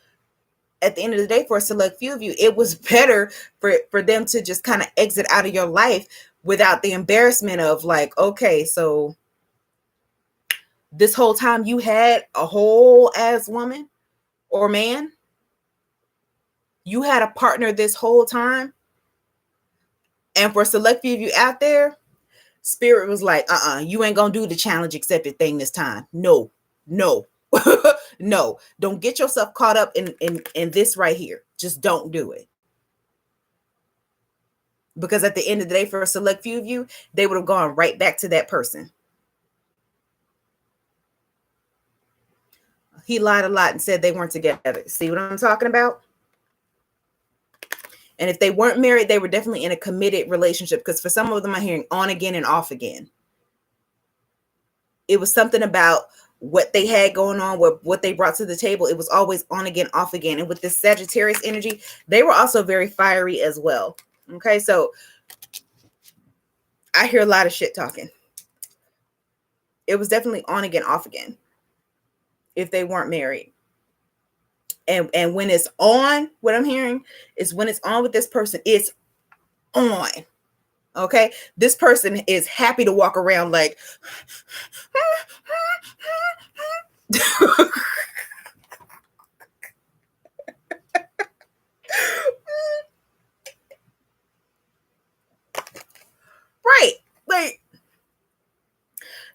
at the end of the day, for a select few of you, it was better for them to just kind of exit out of your life without the embarrassment of like, okay, so this whole time you had a whole ass woman or man, you had a partner this whole time. And for a select few of you out there, Spirit was like, you ain't gonna do the challenge accepted thing this time. No. No, don't get yourself caught up in this right here. Just don't do it. Because at the end of the day, for a select few of you, they would have gone right back to that person. He lied a lot and said they weren't together. See what I'm talking about? And if they weren't married, they were definitely in a committed relationship, because for some of them, I'm hearing on again and off again. It was something about what they had going on, what they brought to the table. It was always on again, off again. And with this Sagittarius energy, they were also very fiery as well. Okay, so I hear a lot of shit talking. It was definitely on again, off again, if they weren't married. And when it's on, what I'm hearing is when it's on with this person, it's on. Okay, this person is happy to walk around like right, like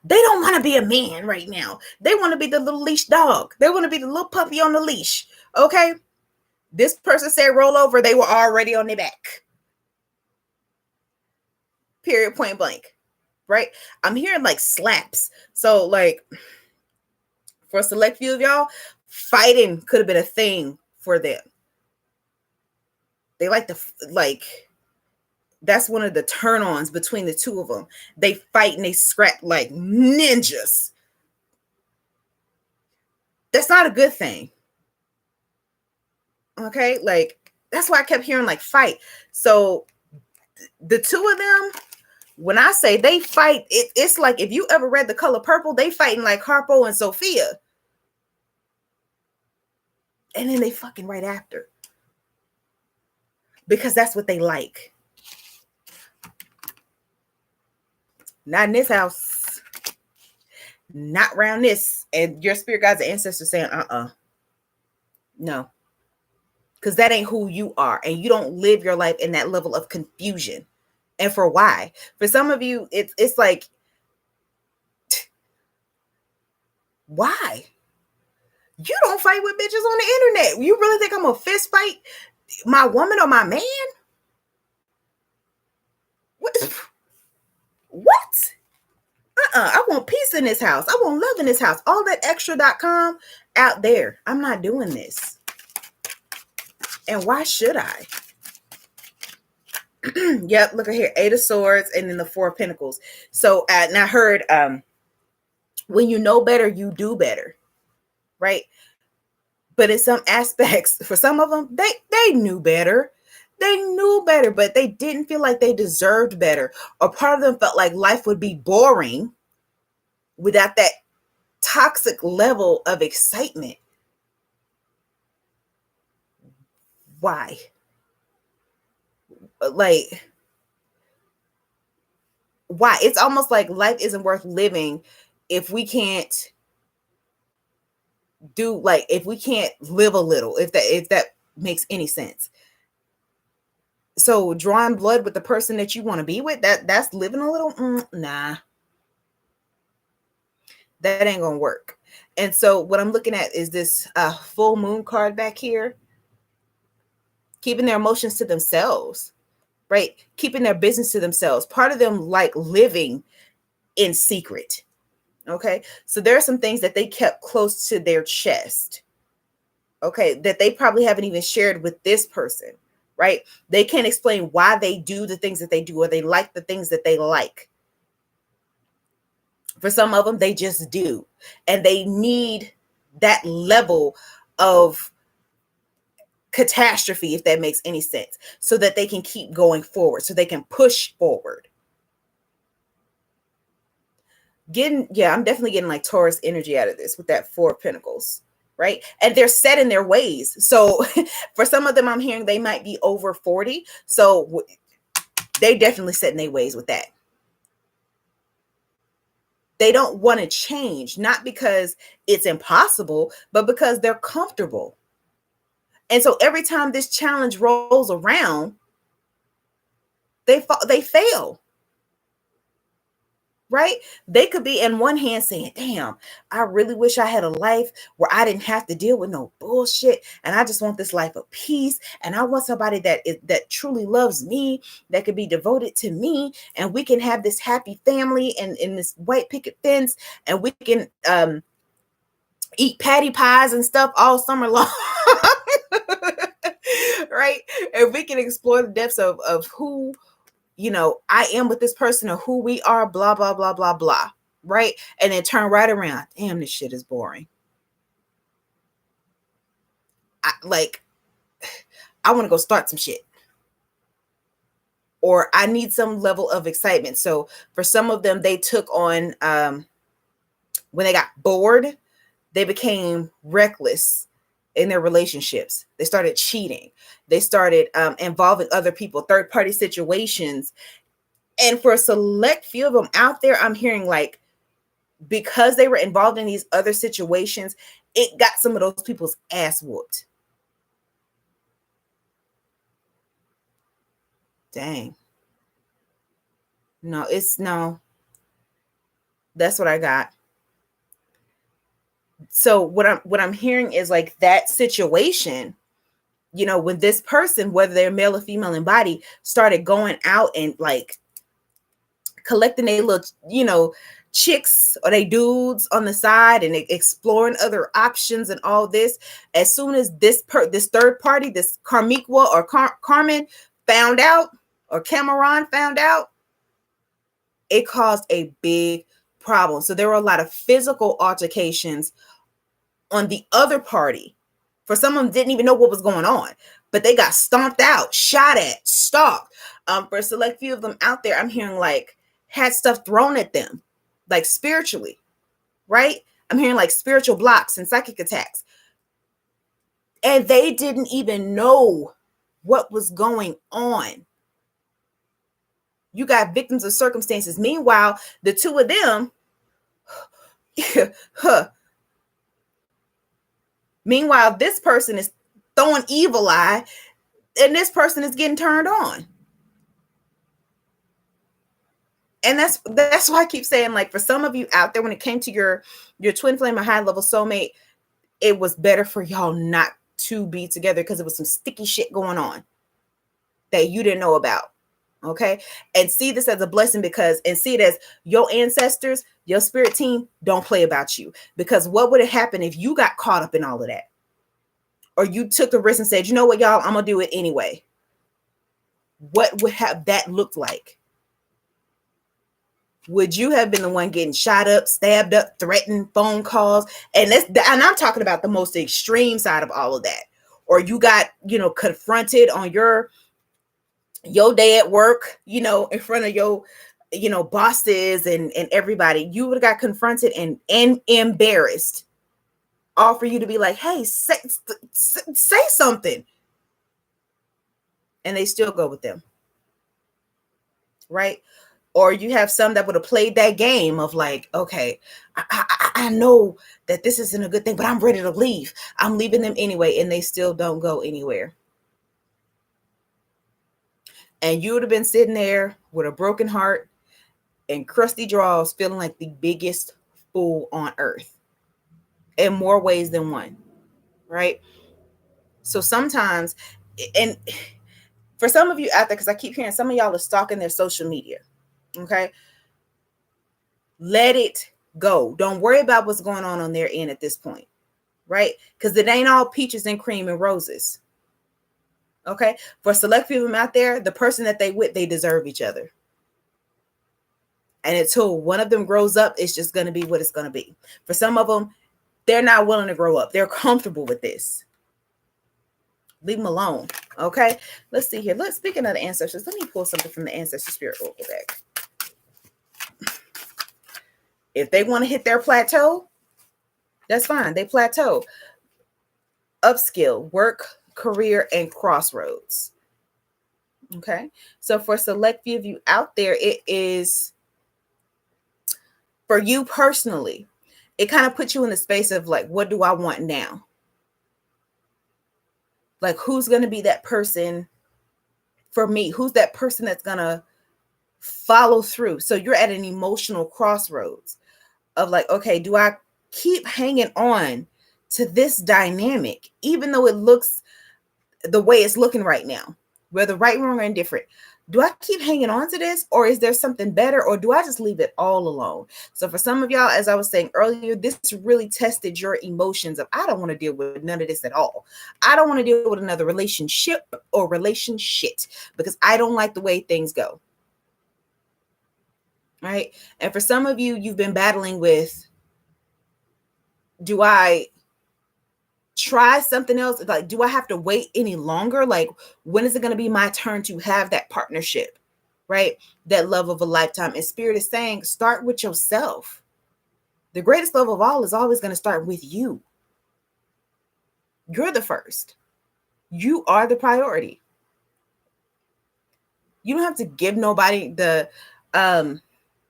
they don't want to be a man right now. They want to be the little leash dog. They want to be the little puppy on the leash. Okay, this person said roll over, they were already on their back. Period, point blank. Right, I'm hearing like slaps. So like, for a select few of y'all, fighting could have been a thing for them. They like to that's one of the turn-ons between the two of them. They fight and they scrap like ninjas. That's not a good thing. Okay, like that's why I kept hearing like fight. So the two of them, when I say they fight, it's like if you ever read The Color Purple, they fighting like Harpo and Sophia. And then they fucking right after. Because that's what they like. Not in this house. Not around this. And your spirit guides and ancestors saying, no. Because that ain't who you are. And you don't live your life in that level of confusion. And for why? For some of you, it's like, why? You don't fight with bitches on the internet. You really think I'm gonna fist fight my woman or my man? What? I want peace in this house. I want love in this house. All that extra.com out there. I'm not doing this. And why should I? Yep, look at here. 8 of Swords and then the 4 of Pentacles. So, and I heard when you know better, you do better. Right? But in some aspects, for some of them, they knew better. They knew better, but they didn't feel like they deserved better. Or part of them felt like life would be boring without that toxic level of excitement. Why? Like, why? It's almost like life isn't worth living if we can't do, like, if we can't live a little, if that makes any sense. So drawing blood with the person that you want to be with, that's living a little, nah, that ain't gonna work. And so what I'm looking at is this full moon card back here, keeping their emotions to themselves, right? Keeping their business to themselves. Part of them like living in secret. Okay, so there are some things that they kept close to their chest, okay, that they probably haven't even shared with this person, right? They can't explain why they do the things that they do, or they like the things that they like. For some of them, they just do. And they need that level of catastrophe, if that makes any sense, so that they can keep going forward, so they can push forward. I'm definitely getting like Taurus energy out of this with that 4 of Pentacles. Right? And they're set in their ways. So for some of them, I'm hearing they might be over 40. So they definitely set in their ways with that. They don't want to change, not because it's impossible, but because they're comfortable. And so every time this challenge rolls around, they fail. Right? They could be in one hand saying, damn, I really wish I had a life where I didn't have to deal with no bullshit. And I just want this life of peace. And I want somebody that truly loves me, that could be devoted to me. And we can have this happy family and in this white picket fence. And we can eat patty pies and stuff all summer long. Right? And we can explore the depths of who, I am with this person, or who we are, blah, blah, blah, blah, blah. Right? And then turn right around. Damn, this shit is boring. I want to go start some shit. Or I need some level of excitement. So for some of them, they took on, when they got bored, they became reckless in their relationships. They started cheating. They started involving other people, third-party situations. And for a select few of them out there, I'm hearing like, because they were involved in these other situations, it got some of those people's ass whooped. Dang. No, that's what I got. So what I'm hearing is like that situation, when this person, whether they're male or female in body, started going out and like collecting their little, chicks or they dudes on the side and exploring other options and all this. As soon as this third party, this Carmiqua or Carmen found out, or Cameron found out, it caused a big problem. So there were a lot of physical altercations on the other party. For some of them didn't even know what was going on, but they got stomped out, shot at, stalked. For a select few of them out there, I'm hearing like had stuff thrown at them, like spiritually, right? I'm hearing like spiritual blocks and psychic attacks. And they didn't even know what was going on. You got victims of circumstances. Meanwhile, the two of them, meanwhile, this person is throwing evil eye and this person is getting turned on. And that's why I keep saying, like, for some of you out there, when it came to your twin flame or high level soulmate, it was better for y'all not to be together because it was some sticky shit going on that you didn't know about. Okay. And see this as a blessing and see it as your ancestors, your spirit team don't play about you. Because what would have happened if you got caught up in all of that? Or you took the risk and said, you know what, y'all, I'm going to do it anyway. What would have that looked like? Would you have been the one getting shot up, stabbed up, threatened, phone calls? And I'm talking about the most extreme side of all of that. Or you got, confronted on your day at work, in front of your, bosses and everybody. You would have got confronted and embarrassed. All for you to be like, hey, say something. And they still go with them. Right? Or you have some that would have played that game of like, okay, I know that this isn't a good thing, but I'm ready to leave. I'm leaving them anyway, and they still don't go anywhere. And you would have been sitting there with a broken heart and crusty drawers, feeling like the biggest fool on earth in more ways than one, right? So sometimes, and for some of you out there, because I keep hearing some of y'all are stalking their social media, okay? Let it go. Don't worry about what's going on their end at this point, right? Because it ain't all peaches and cream and roses. Okay. For select few of them out there, the person that they with, they deserve each other. And until one of them grows up, it's just going to be what it's going to be. For some of them, they're not willing to grow up. They're comfortable with this. Leave them alone. Okay. Let's see here. Speaking of the ancestors, let me pull something from the ancestor spirit oracle deck. If they want to hit their plateau, that's fine. They plateau. Upskill, work, career, and crossroads. Okay. So for select few of you out there, it is for you personally. It kind of puts you in the space of like, what do I want now? Like, who's going to be that person for me? Who's that person that's going to follow through? So you're at an emotional crossroads of like, okay, do I keep hanging on to this dynamic, even though it looks the way it's looking right now, whether right, wrong, or indifferent? Do I keep hanging on to this, or is there something better, or do I just leave it all alone? So for some of y'all, as I was saying earlier, this really tested your emotions of, I don't want to deal with none of this at all. I don't want to deal with another relationship or relationship because I don't like the way things go. Right? And for some of you, you've been battling with, do I try something else? Like, do I have to wait any longer? Like, when is it going to be my turn to have that partnership, right? That love of a lifetime. And Spirit is saying, start with yourself. The greatest love of all is always going to start with you. You're the first. You are the priority. You don't have to give nobody the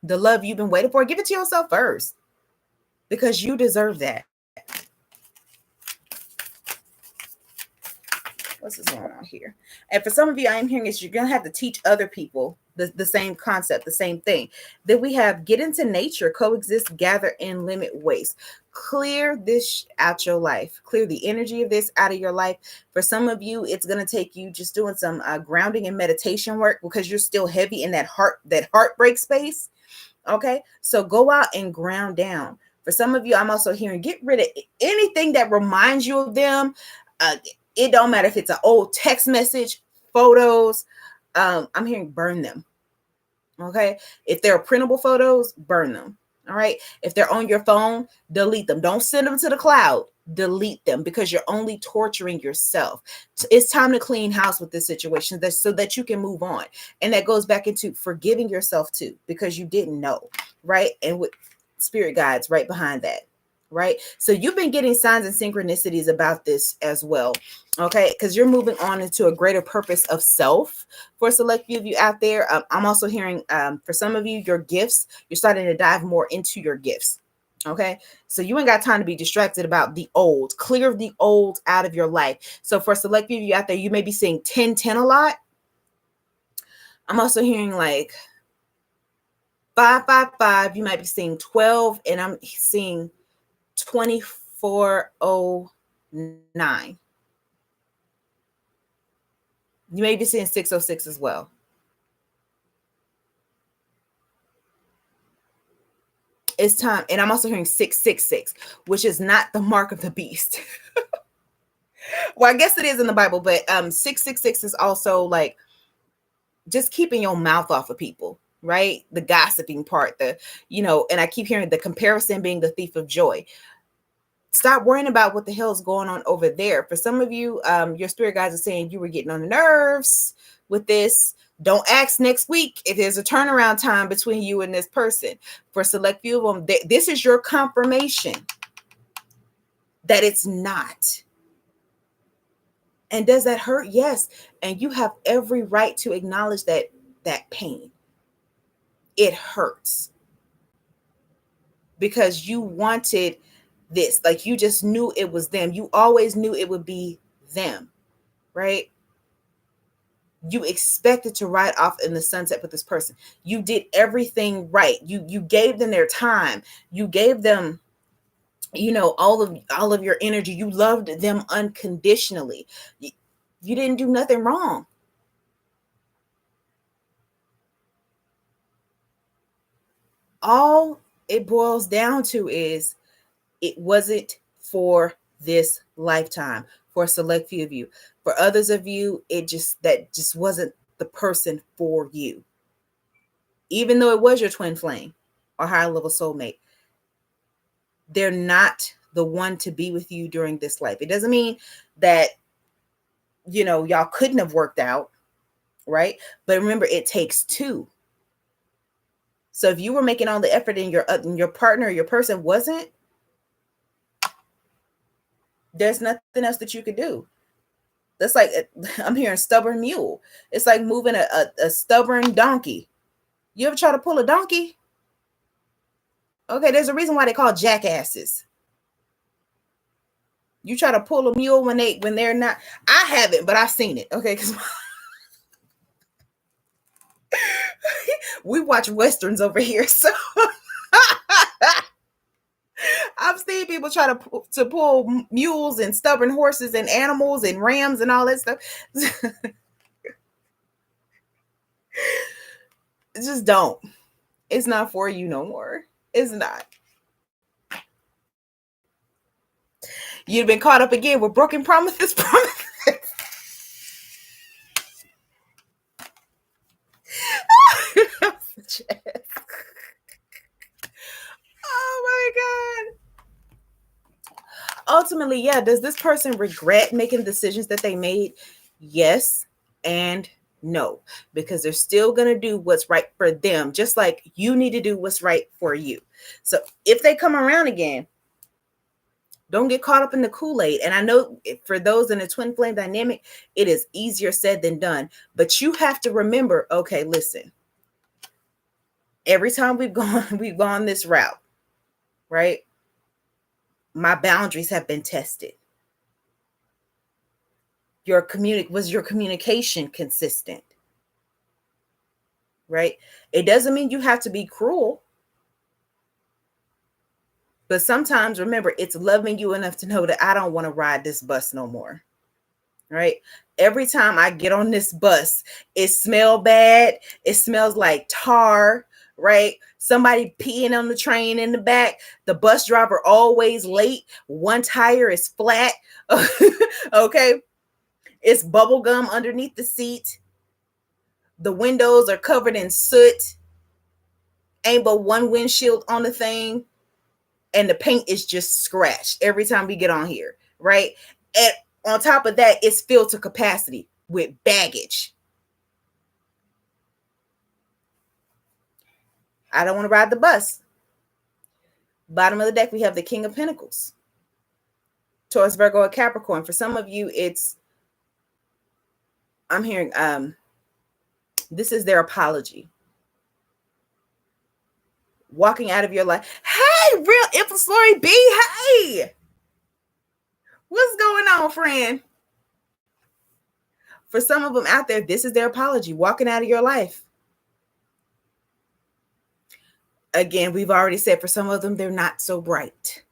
love you've been waiting for. Give it to yourself first, because you deserve that. What's going on here? And for some of you, I am hearing is you're going to have to teach other people the same concept, the same thing. Then we have get into nature, coexist, gather, and limit waste. Clear this out your life. Clear the energy of this out of your life. For some of you, it's going to take you just doing some grounding and meditation work because you're still heavy in that heartbreak space. Okay, so go out and ground down. For some of you, I'm also hearing get rid of anything that reminds you of them. It don't matter if it's an old text message, photos. I'm hearing burn them. Okay. If they're printable photos, burn them. All right. If they're on your phone, delete them. Don't send them to the cloud. Delete them, because you're only torturing yourself. It's time to clean house with this situation so that you can move on. And that goes back into forgiving yourself too, because you didn't know. Right. And with spirit guides right behind that. Right. So you've been getting signs and synchronicities about this as well. Okay. Because you're moving on into a greater purpose of self. For a select few of you out there, I'm also hearing for some of you, your gifts, you're starting to dive more into your gifts. Okay. So you ain't got time to be distracted about the old. Clear the old out of your life. So for a select few of you out there, you may be seeing 10-10 a lot. I'm also hearing like 5-5-5. You might be seeing 12, and I'm seeing 2409. You may be seeing 606 as well. it's time. And I'm also hearing 666, which is not the mark of the beast. Well, I guess it is in the Bible, but 666 is also like just keeping your mouth off of people, right? The gossiping part, and I keep hearing the comparison being the thief of joy. Stop worrying about what the hell's going on over there. For some of you, your spirit guides are saying you were getting on the nerves with this. Don't ask next week if there's a turnaround time between you and this person. For select few of them, this is your confirmation that it's not. And does that hurt? Yes. And you have every right to acknowledge that pain. It hurts because you wanted this. Like, you just knew it was them. You always knew it would be them, right? You expected to ride off in the sunset with this person. You did everything right. You gave them their time. You gave them, all of your energy. You loved them unconditionally. You didn't do nothing wrong. All it boils down to is it wasn't for this lifetime. For a select few of you. For others of you, that just wasn't the person for you. Even though it was your twin flame or higher level soulmate, they're not the one to be with you during this life. It doesn't mean that, y'all couldn't have worked out, right? But remember, it takes two. So if you were making all the effort and your partner, your person wasn't, there's nothing else that you could do. That's like, I'm hearing stubborn mule. It's like moving a stubborn donkey. You ever try to pull a donkey? Okay, there's a reason why they call jackasses. You try to pull a mule when they're not. I haven't, but I've seen it. Okay, because we watch westerns over here, so I've seen people try to pull mules and stubborn horses and animals and rams and all that stuff. Just don't. It's not for you no more. It's not. You've been caught up again with broken promises. Oh my God. Ultimately, yeah, does this person regret making decisions that they made? Yes and no, because they're still going to do what's right for them, just like you need to do what's right for you. So if they come around again, don't get caught up in the Kool-Aid. And I know for those in a twin flame dynamic, it is easier said than done. But you have to remember, okay, listen, every time we've gone this route, right? My boundaries have been tested. Was your communication consistent? Right? It doesn't mean you have to be cruel. But sometimes, remember, it's loving you enough to know that I don't want to ride this bus no more. Right? Every time I get on this bus, it smells bad. It smells like tar, right? Somebody peeing on the train in the back. The bus driver always late. One tire is flat. Okay? It's bubble gum underneath the seat. The windows are covered in soot. Ain't but one windshield on the thing. And the paint is just scratched every time we get on here, right? And on top of that, it's filled to capacity with baggage. I don't want to ride the bus. Bottom of the deck, we have the King of Pentacles. Taurus, Virgo, and Capricorn. For some of you, I'm hearing, this is their apology. Walking out of your life. Hey, real Influence Lori B. Hey, what's going on, friend? For some of them out there, this is their apology. Walking out of your life. Again, we've already said for some of them, they're not so bright.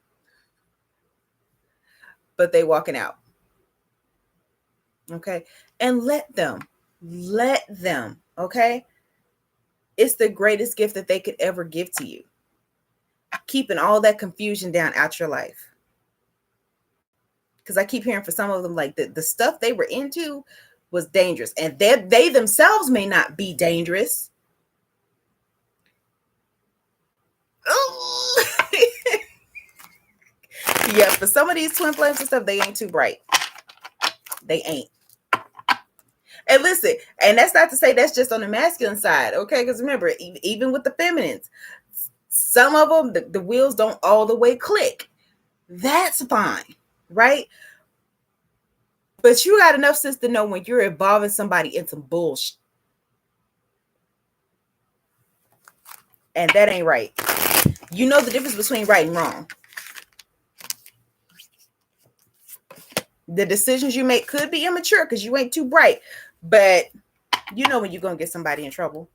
But they walking out. Okay. And let them. Okay. It's the greatest gift that they could ever give to you. keeping all that confusion down out your life. Because I keep hearing for some of them, like the stuff they were into was dangerous, and they themselves may not be dangerous. Yeah, for some of these twin flames and stuff, they ain't too bright. They ain't. And listen, and that's not to say that's just on the masculine side, okay? Because remember, even with the feminines, some of them, the wheels don't all the way click. That's fine, right? But you got enough sense to know when you're involving somebody in some bullshit. And that ain't right. You know the difference between right and wrong. The decisions you make could be immature because you ain't too bright, but you know when you're going to get somebody in trouble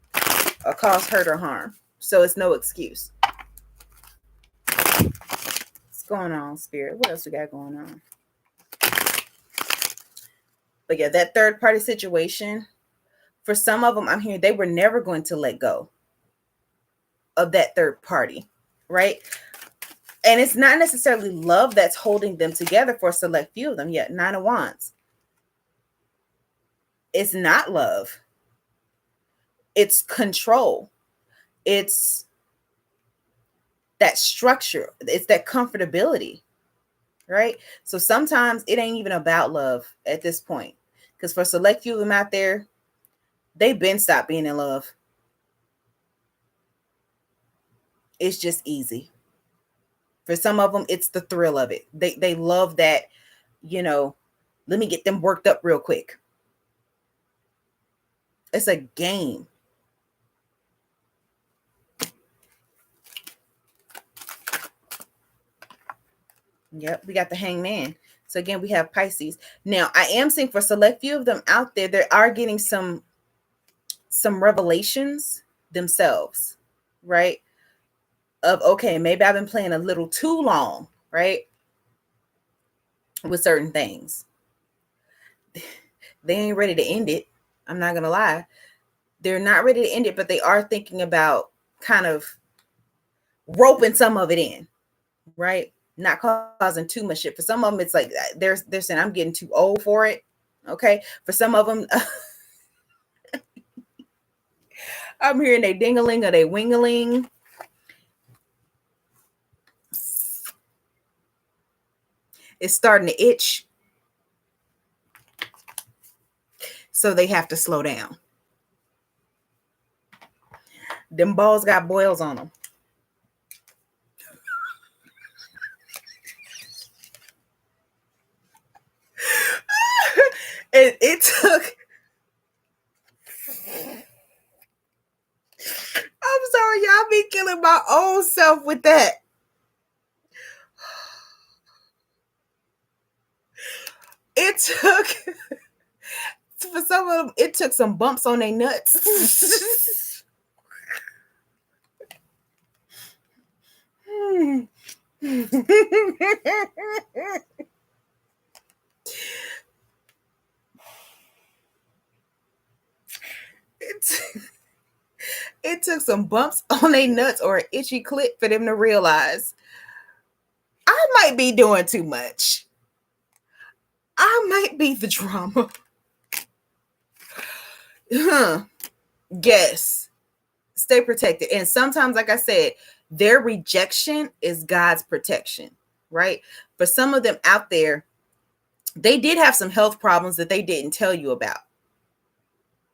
or cause hurt or harm. So it's no excuse. What's going on, Spirit? What else we got going on? But yeah, that third party situation, for some of them, I'm hearing they were never going to let go of that third party, right? And it's not necessarily love that's holding them together for a select few of them. Yet, Nine of Wands. It's not love. It's control. It's that structure. It's that comfortability, right? So sometimes it ain't even about love at this point. Because for a select few of them out there, they've been stopped being in love. It's just easy. For some of them, it's the thrill of it. They love that, let me get them worked up real quick. It's a game. Yep, we got the Hangman. So again, we have Pisces. Now, I am seeing for a select few of them out there, they are getting some revelations themselves, right? Of, okay, maybe I've been playing a little too long, right? With certain things. They ain't ready to end it. I'm not going to lie. They're not ready to end it, but they are thinking about kind of roping some of it in, right? Not causing too much shit. For some of them, it's like they're saying, I'm getting too old for it. Okay. For some of them, I'm hearing they ding-a-ling or they wing-a-ling. It's starting to itch. So they have to slow down. Them balls got boils on them. And it took... I'm sorry, y'all be killing my own self with that. It took... For some of them, it took some bumps on their nuts. It took some bumps on their nuts or an itchy clit for them to realize I might be doing too much. I might be the drama. Yes. Stay protected. And sometimes, like I said, their rejection is God's protection, right? For some of them out there, they did have some health problems that they didn't tell you about.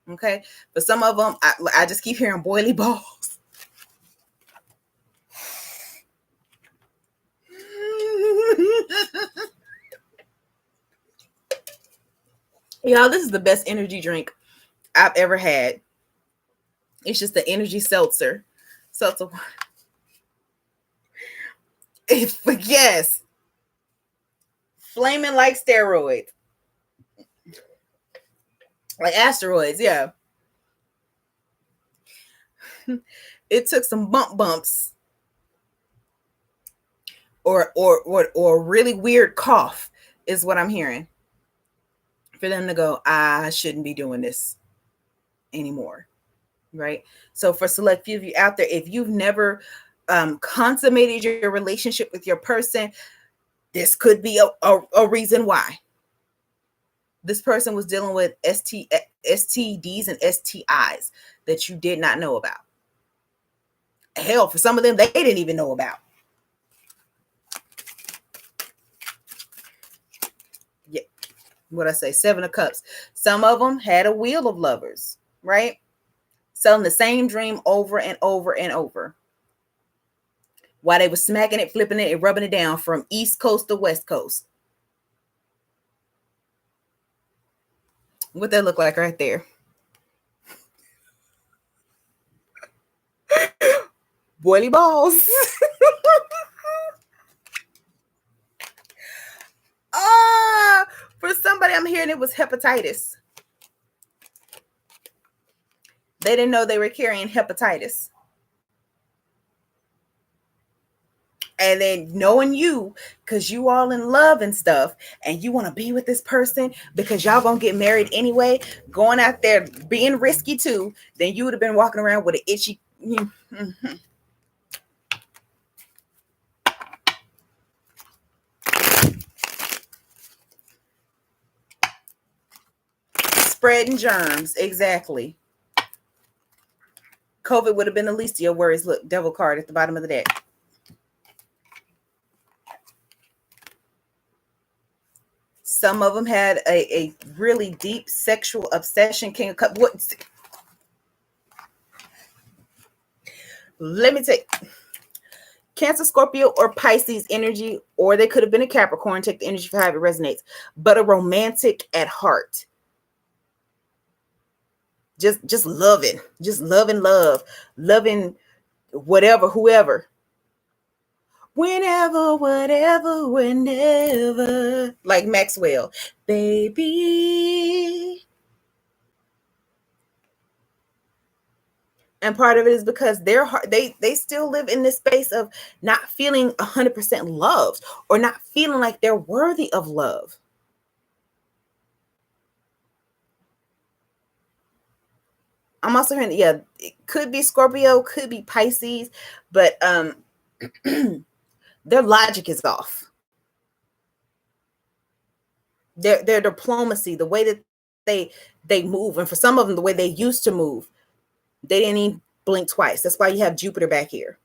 Okay. For some of them, I just keep hearing boily balls. Y'all, this is the best energy drink I've ever had. It's just the energy seltzer. Yes. Flaming like steroids. Like asteroids, yeah. It took some bumps or really weird cough is what I'm hearing for them to go, I shouldn't be doing this anymore, right? So for select few of you out there, if you've never consummated your relationship with your person, this could be a reason why. This person was dealing with STDs and STIs that you did not know about. Hell, for some of them, they didn't even know about. Yeah, what I say, 7 of Cups. Some of them had a wheel of lovers, right? Selling the same dream over and over and over. While they were smacking it, flipping it, and rubbing it down from East Coast to West Coast. What that look like right there? Boily balls. For somebody I'm hearing it was hepatitis. They didn't know they were carrying hepatitis. And then knowing you, because you all in love and stuff, and you want to be with this person because y'all gonna get married anyway, going out there being risky too, then you would have been walking around with an itchy. Mm-hmm. Spreading germs, exactly. COVID would have been the least of your worries. Look, devil card at the bottom of the deck. Some of them had a really deep sexual obsession. King of Cups. What? Let me take Cancer, Scorpio, or Pisces energy, or they could have been a Capricorn. Take the energy for how it resonates. But a romantic at heart. Just loving, loving whatever, whoever. Whenever, whatever, whenever. Like Maxwell. Baby. And part of it is because their heart, they still live in this space of not feeling 100% loved or not feeling like they're worthy of love. I'm also hearing, yeah, it could be Scorpio, could be Pisces, but their logic is off. Their diplomacy, the way that they move, and for some of them, the way they used to move, they didn't even blink twice. That's why you have Jupiter back here.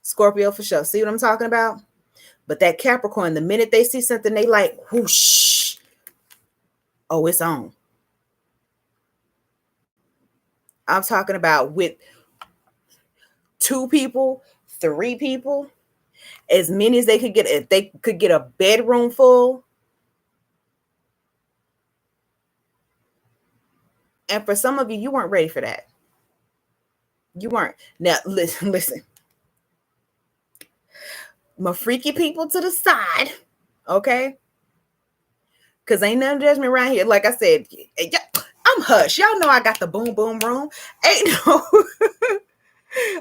Scorpio for sure. See what I'm talking about? But that Capricorn, the minute they see something they like, whoosh, oh, it's on. I'm talking about with 2 people, 3 people, as many as they could get. If they could get a bedroom full. And for some of you, you weren't ready for that. You weren't. Now, listen. My freaky people to the side, okay? Because ain't none judgment around here. Like I said, I'm hush. Y'all know I got the boom boom room. Ain't no.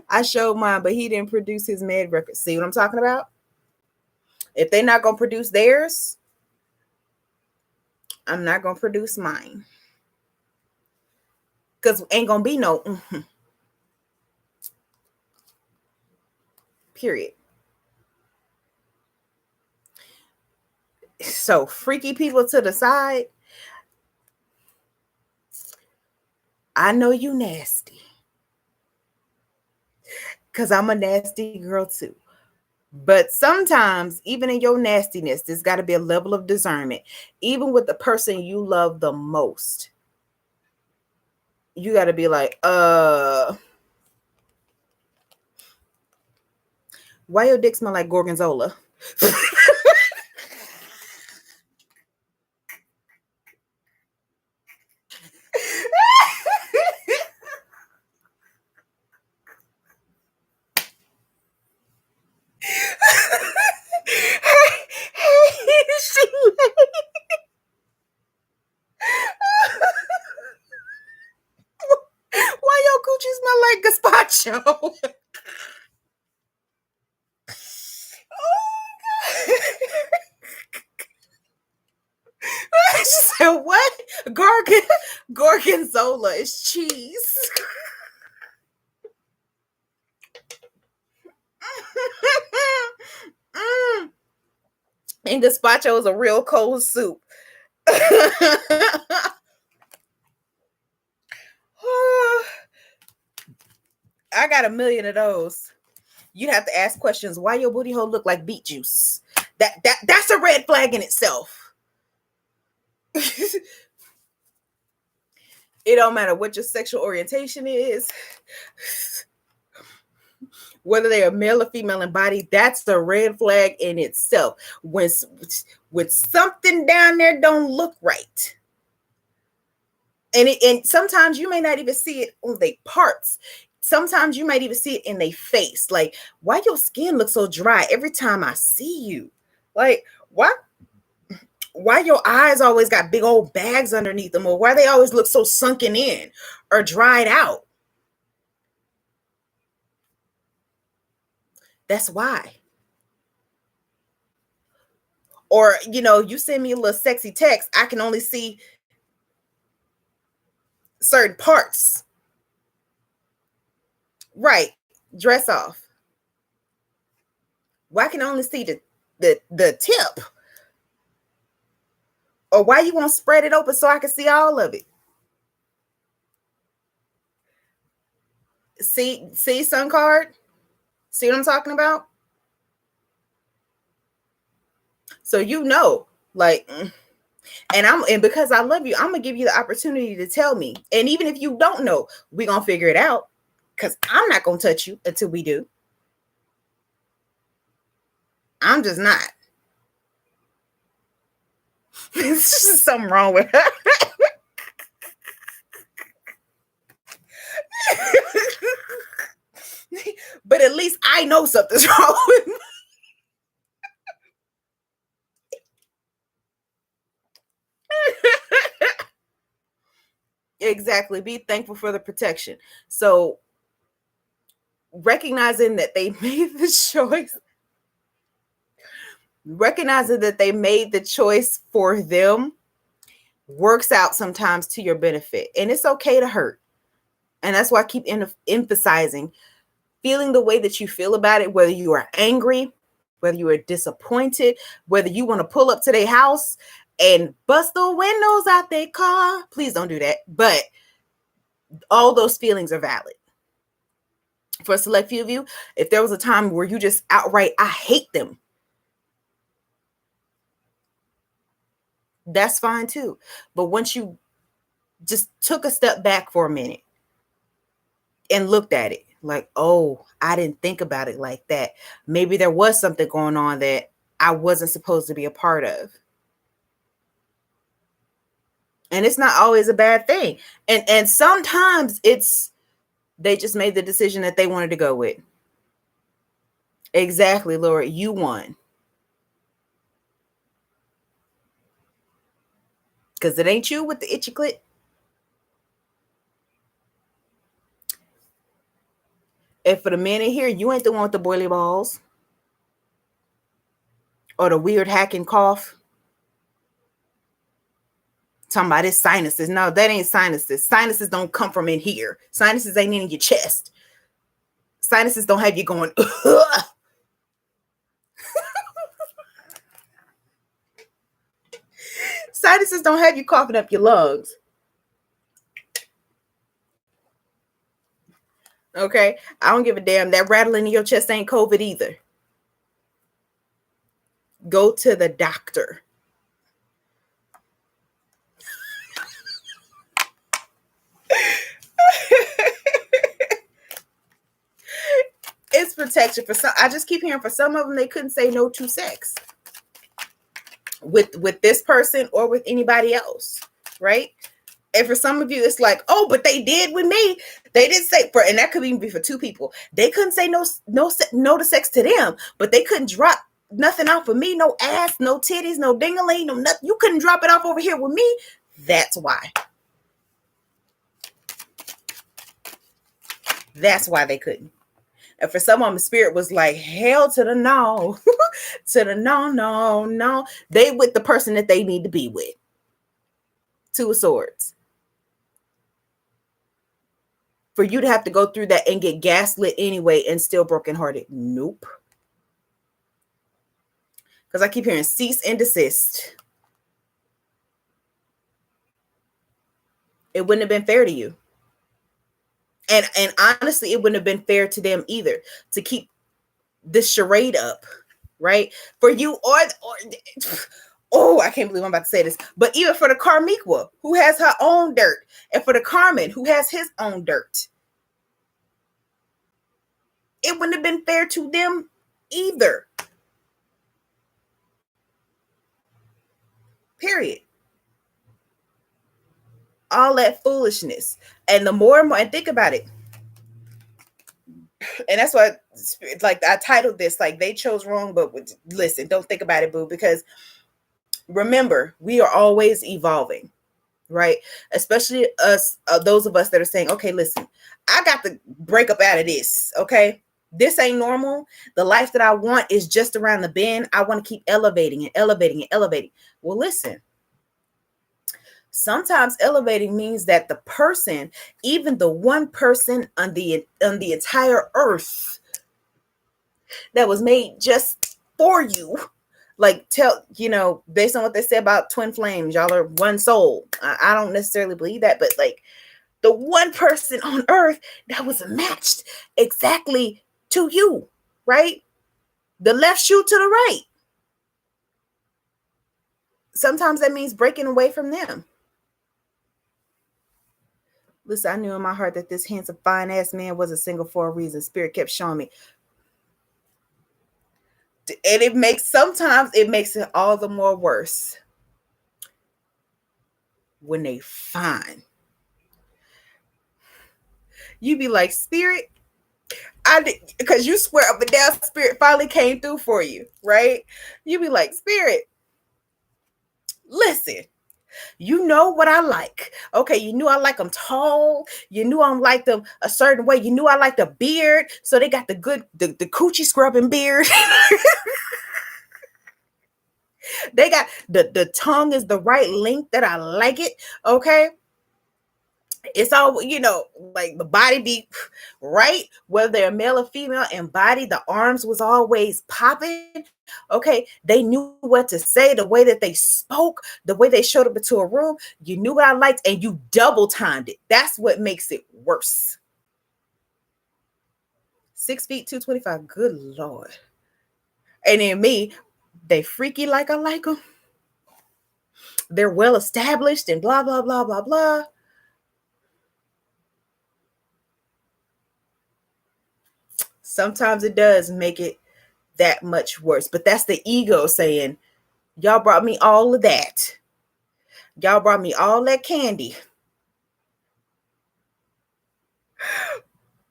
I showed mine, but he didn't produce his med record. See what I'm talking about? If they're not going to produce theirs, I'm not going to produce mine. Because ain't going to be no period. So freaky people to the side. I know you nasty. Because I'm a nasty girl too. But sometimes, even in your nastiness, there's got to be a level of discernment. Even with the person you love the most, you got to be like, why your dick smell like gorgonzola? Why your coochie smell like gazpacho? Oh, she said, what? Gorgonzola is cheese. Mm. And gazpacho is a real cold soup. I got a million of those. You'd have to ask questions. Why your booty hole look like beet juice? That's a red flag in itself. It don't matter what your sexual orientation is, whether they are male or female in body. That's a red flag in itself. When something down there don't look right, and sometimes you may not even see it on their parts. Sometimes you might even see it in their face. Like, why your skin looks so dry every time I see you? Like, why your eyes always got big old bags underneath them, or why they always look so sunken in or dried out? That's why. Or, you send me a little sexy text, I can only see certain parts. Right. Dress off. Why can I only see the tip? Or why you won't spread it open so I can see all of it? See sun card? See what I'm talking about? So like, and because I love you, I'm gonna give you the opportunity to tell me. And even if you don't know, we're gonna figure it out. Because I'm not gonna touch you until we do. I'm just not. There's just something wrong with her. But at least I know something's wrong with me. Exactly. Be thankful for the protection. So recognizing that they made the choice, for them works out sometimes to your benefit. And it's okay to hurt. And that's why I keep emphasizing feeling the way that you feel about it, whether you are angry, whether you are disappointed, whether you want to pull up to their house and bust the windows out their car. Please don't do that. But all those feelings are valid. For a select few of you, if there was a time where you just outright, I hate them, that's fine too. But once you just took a step back for a minute and looked at it like, oh, I didn't think about it like that. Maybe there was something going on that I wasn't supposed to be a part of. And it's not always a bad thing. And sometimes they just made the decision that they wanted to go with. Exactly, Laura, you won. Because it ain't you with the itchy clit. And for the men in here, you ain't the one with the boily balls or the weird hacking cough. Talking about his sinuses. No, that ain't sinuses. Sinuses don't come from in here. Sinuses ain't in your chest. Sinuses don't have you going, ugh. Sinuses don't have you coughing up your lungs. Okay? I don't give a damn. That rattling in your chest ain't COVID either. Go to the doctor. It's protection for some. I just keep hearing for some of them they couldn't say no to sex with this person or with anybody else, right? And for some of you, it's like, oh, but they did with me. They didn't say and that could even be for two people. They couldn't say no to sex to them, but they couldn't drop nothing off of me. No ass, no titties, no dingaling, no nothing. You couldn't drop it off over here with me. That's why. That's why they couldn't. And for some of them, the spirit was like, hell to the no, to the no. They with the person that they need to be with. Two of Swords. For you to have to go through that and get gaslit anyway and still brokenhearted. Nope. Because I keep hearing cease and desist. It wouldn't have been fair to you. And honestly, it wouldn't have been fair to them either to keep this charade up, right? For you or oh, I can't believe I'm about to say this, but even for the Carmiqua, who has her own dirt, and for the Carmen, who has his own dirt, it wouldn't have been fair to them either. Period. All that foolishness. And the more and more, and think about it, and that's why, like, I titled this like they chose wrong, but listen, don't think about it, boo, because remember, we are always evolving, right? Especially us, those of us that are saying, okay, listen, I got to break up out of this. Okay, this ain't normal. The life that I want is just around the bend. I want to keep elevating and elevating and elevating. Well, listen, sometimes elevating means that the person, even the one person on the entire earth that was made just for you, like, based on what they say about twin flames, y'all are one soul. I don't necessarily believe that, but like the one person on earth that was matched exactly to you, right? The left shoe to the right. Sometimes that means breaking away from them. Listen, I knew in my heart that this handsome, fine-ass man wasn't single for a reason. Spirit kept showing me. And sometimes it makes it all the more worse when they find. You be like, Spirit, because you swear up and down, Spirit finally came through for you, right? You be like, Spirit, listen, you know what I like. Okay, you knew I like them tall. You knew I like them a certain way. You knew I like the beard. So they got the good, the coochie scrubbing beard. They got the tongue is the right length that I like it. Okay. It's all, like the body be right, whether they're male or female, and body, the arms was always popping. Okay, they knew what to say, the way that they spoke, the way they showed up into a room. You knew what I liked, and you double timed it. That's what makes it worse. 6 feet 225. Good Lord. And then me, they freaky like I like them. They're well established and blah blah blah blah blah. Sometimes it does make it that much worse, but that's the ego saying, y'all brought me all of that. Y'all brought me all that candy.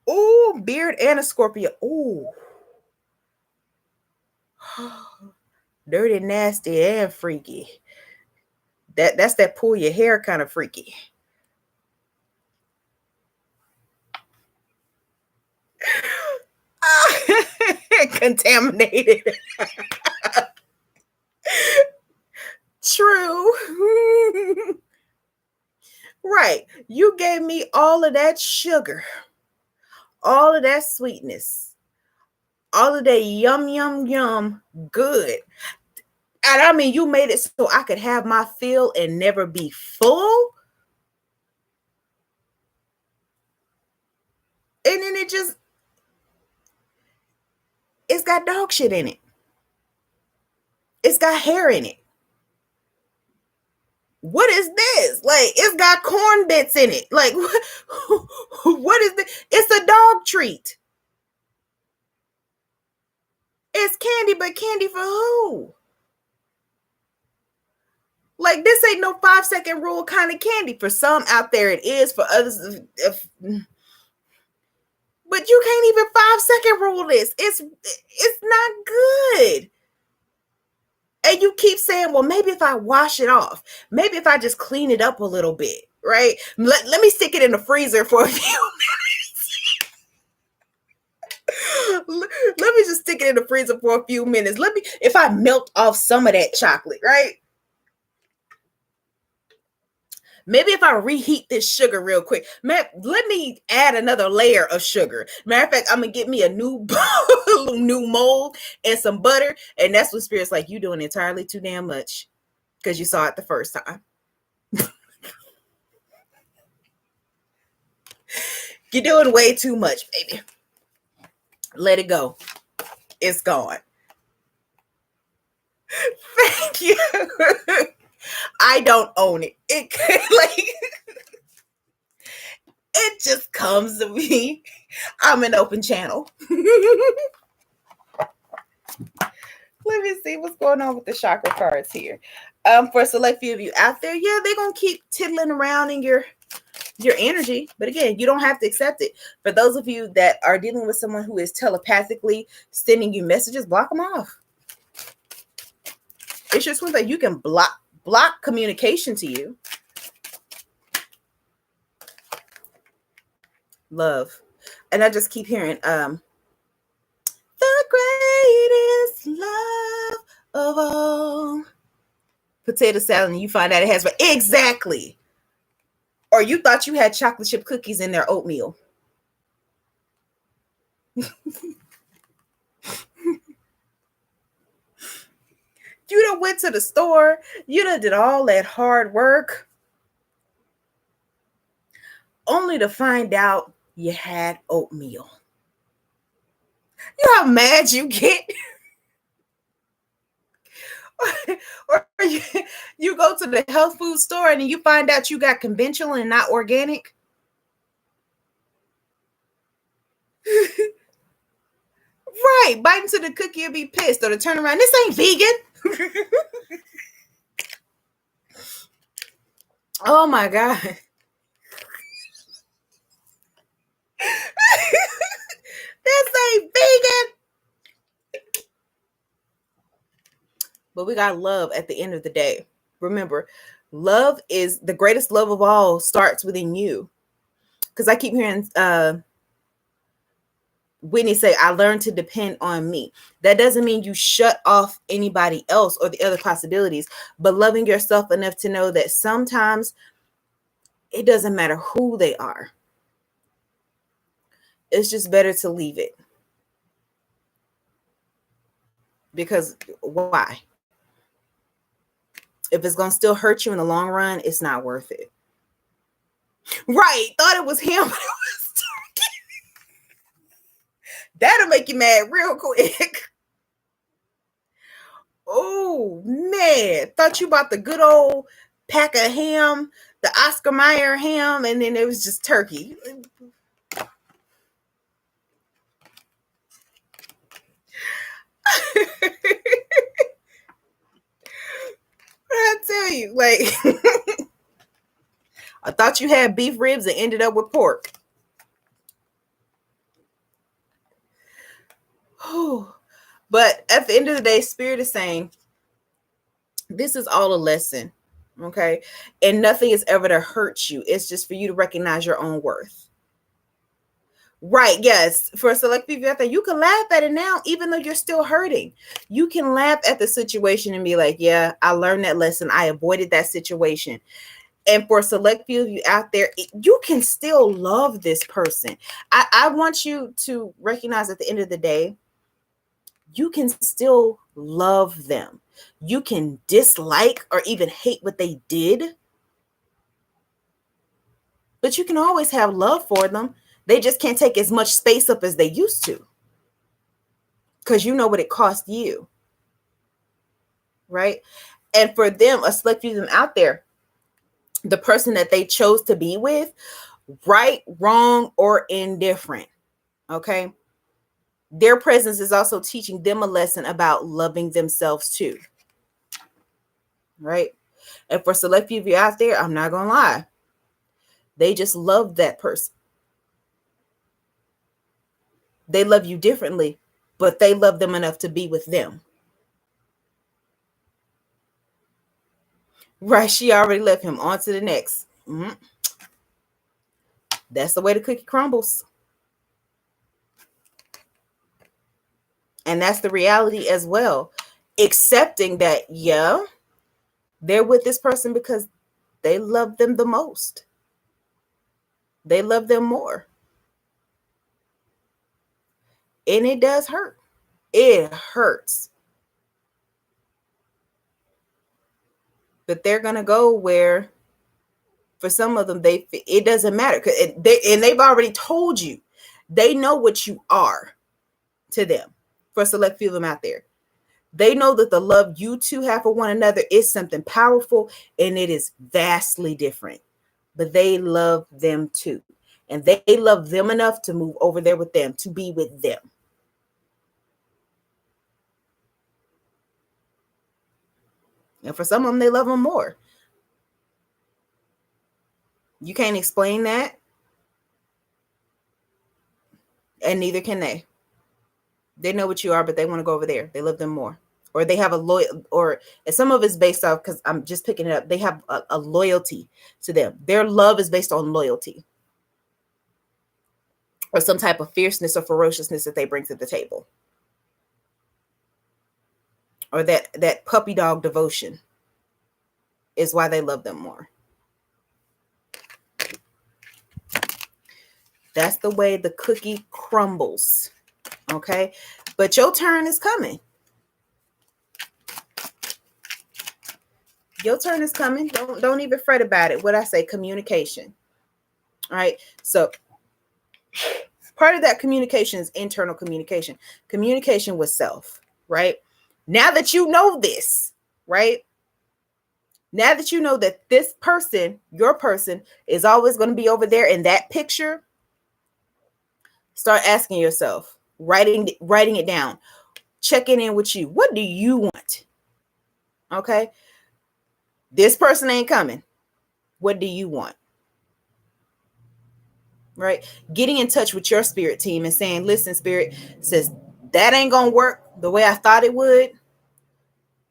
Ooh, beard and a Scorpio. Ooh. Dirty, nasty, and freaky. That's that pull your hair kind of freaky. Contaminated. True. Right. You gave me all of that sugar, all of that sweetness, all of that yum, yum, yum good. And I mean, you made it so I could have my fill and never be full. And then it's got dog shit in it. It's got hair in it. What is this? Like, it's got corn bits in it. Like, what is this? It's a dog treat. It's candy, but candy for who? Like, this ain't no 5-second rule kind of candy. For some out there, it is. For others, but you can't even 5-second rule this. It's not good. And you keep saying, well, maybe if I wash it off, maybe if I just clean it up a little bit, right? Let me stick it in the freezer for a few minutes. Let me just stick it in the freezer for a few minutes. If I melt off some of that chocolate, right? Maybe if I reheat this sugar real quick, man, let me add another layer of sugar. Matter of fact, I'm gonna get me a new bowl. new mold and some butter. And that's what Spirit's like, you doing entirely too damn much because you saw it the first time. You're doing way too much, baby. Let it go. It's gone. Thank you. I don't own it. It like it just comes to me. I'm an open channel. Let me see what's going on with the chakra cards here. For a select few of you out there, yeah, they're gonna keep tiddling around in your energy, but again, you don't have to accept it. For those of you that are dealing with someone who is telepathically sending you messages, block them off. It's just one that you can block communication to you. Love. And I just keep hearing the greatest love of all. Potato salad, and you find out it has exactly. Or you thought you had chocolate chip cookies in their oatmeal. You done went to the store. You done did all that hard work only to find out you had oatmeal. You know how mad you get? Or you go to the health food store and you find out you got conventional and not organic. Right, bite into the cookie and be pissed, or to turn around, this ain't vegan. Oh my God. This ain't vegan. But we got love at the end of the day. Remember, love is the greatest love of all, starts within you. Because I keep hearing Whitney say, I learned to depend on me. That doesn't mean you shut off anybody else or the other possibilities, but loving yourself enough to know that sometimes it doesn't matter who they are. It's just better to leave it. Because why? If it's going to still hurt you in the long run, it's not worth it. Right. Thought it was him, but it was turkey. That'll make you mad real quick. Oh, man. Thought you bought the good old pack of ham, the Oscar Mayer ham, and then it was just turkey. I tell you, like, I thought you had beef ribs and ended up with pork. But at the end of the day, Spirit is saying, this is all a lesson, okay? And nothing is ever to hurt you. It's just for you to recognize your own worth. Right, yes. For a select people out there, you can laugh at it now, even though you're still hurting. You can laugh at the situation and be like, yeah, I learned that lesson. I avoided that situation. And for a select few of you out there, you can still love this person. I want you to recognize at the end of the day, you can still love them. You can dislike or even hate what they did, but you can always have love for them. They just can't take as much space up as they used to, because you know what it cost you, right? And for them, a select few of them out there, the person that they chose to be with, right, wrong, or indifferent, okay? Their presence is also teaching them a lesson about loving themselves too, right? And for select few of you out there, I'm not gonna lie, they just love that person. They love you differently, but they love them enough to be with them. Right, she already left him. On to the next. Mm-hmm. That's the way the cookie crumbles. And that's the reality as well. Accepting that, yeah, they're with this person because they love them the most. They love them more. And it does hurt. It hurts. But they're going to go where, for some of them, it doesn't matter. And they've already told you. They know what you are to them. For a select few of them out there, they know that the love you two have for one another is something powerful, and it is vastly different. But they love them too. And they love them enough to move over there with them, to be with them. And for some of them, they love them more. You can't explain that. And neither can they. They know what you are, but they want to go over there. They love them more. Or they have a loyal, or and some of it's based off, because I'm just picking it up. They have a loyalty to them. Their love is based on loyalty, or some type of fierceness or ferociousness that they bring to the table, or that puppy dog devotion is why they love them more. That's the way the cookie crumbles. Okay, but your turn is coming. Your turn is coming. Don't even fret about it. What I say, communication. All right. So part of that communication is internal communication. Communication with self, right? Now that you know this, right? Now that you know that this person, your person, is always going to be over there in that picture, start asking yourself, writing it down, checking in with you. What do you want? Okay. This person ain't coming. What do you want? Right? Getting in touch with your spirit team and saying, listen, spirit says that ain't going to work the way I thought it would.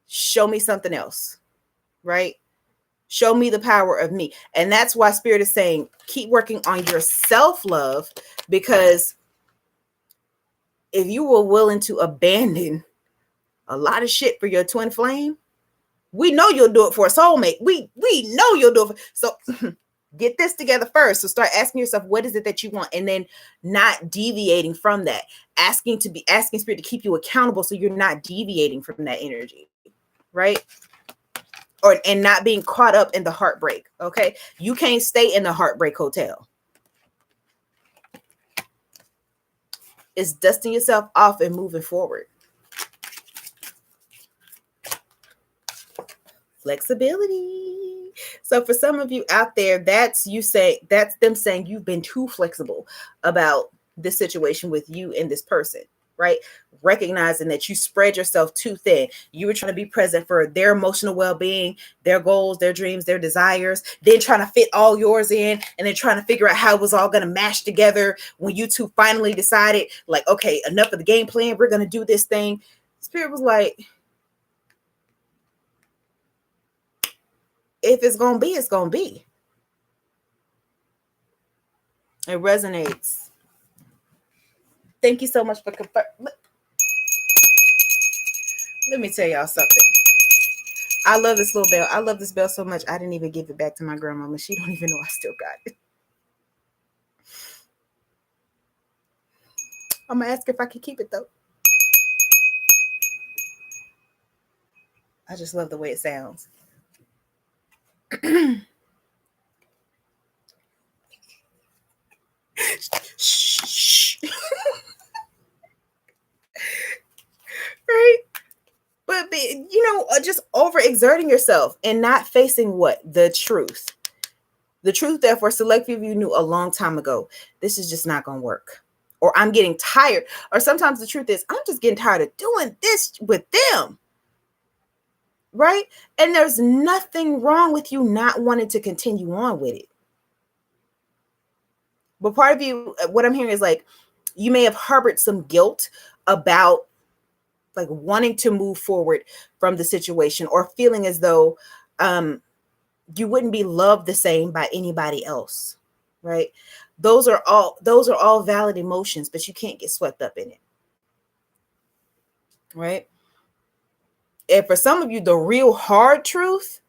Show me something else. Right? Show me the power of me. And that's why spirit is saying, keep working on your self-love, because if you were willing to abandon a lot of shit for your twin flame, we know you'll do it for a soulmate. We know you'll do it. So get this together first. So start asking yourself, what is it that you want? And then not deviating from that. Asking spirit to keep you accountable so you're not deviating from that energy. Right? And not being caught up in the heartbreak. Okay. You can't stay in the heartbreak hotel. It's dusting yourself off and moving forward. Flexibility. So for some of you out there, that's them saying you've been too flexible about this situation with you and this person, right? Recognizing that you spread yourself too thin. You were trying to be present for their emotional well-being, their goals, their dreams, their desires, then trying to fit all yours in, and then trying to figure out how it was all going to mash together when you two finally decided, like, okay, enough of the game plan. We're going to do this thing. Spirit was like, if it's going to be, it's going to be. It resonates. Thank you so much for confirming. Let me tell y'all something. I love this little bell. I love this bell so much, I didn't even give it back to my grandmama. She don't even know I still got it. I'm going to ask her if I can keep it, though. I just love the way it sounds. Shh. Right? But, just overexerting yourself and not facing what? The truth. The truth that for select few of you knew a long time ago, this is just not going to work. Or I'm getting tired. Or sometimes the truth is, I'm just getting tired of doing this with them. Right? And there's nothing wrong with you not wanting to continue on with it. But part of you, what I'm hearing is like, you may have harbored some guilt about like wanting to move forward from the situation, or feeling as though you wouldn't be loved the same by anybody else. Right? Those are all valid emotions, but you can't get swept up in it. Right? And for some of you, the real hard truth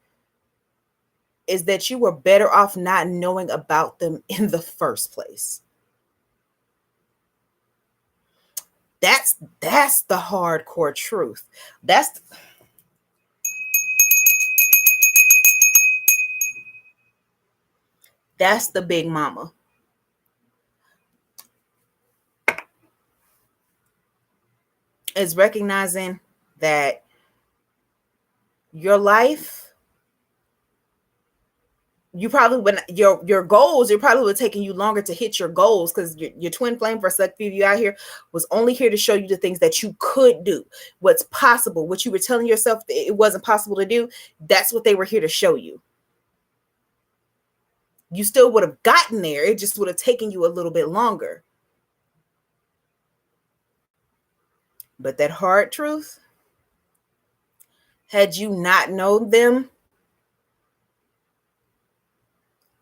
is that you were better off not knowing about them in the first place. That's the hardcore truth. That's the big mama. Is recognizing that your life, you probably, when your goals, it probably would taking you longer to hit your goals, because your twin flame, for a select few of you out here, was only here to show you the things that you could do, what's possible, what you were telling yourself that it wasn't possible to do. That's what they were here to show you. You still would have gotten there, it just would have taken you a little bit longer. But that hard truth, had you not known them,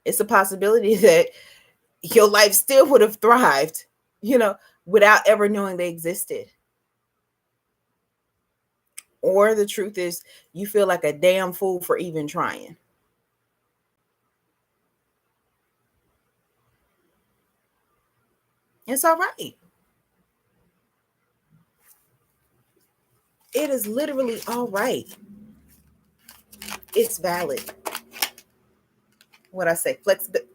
it's a possibility that your life still would have thrived, without ever knowing they existed. Or the truth is, you feel like a damn fool for even trying. It's all right. It is literally all right. It's valid. What I say, flexibility.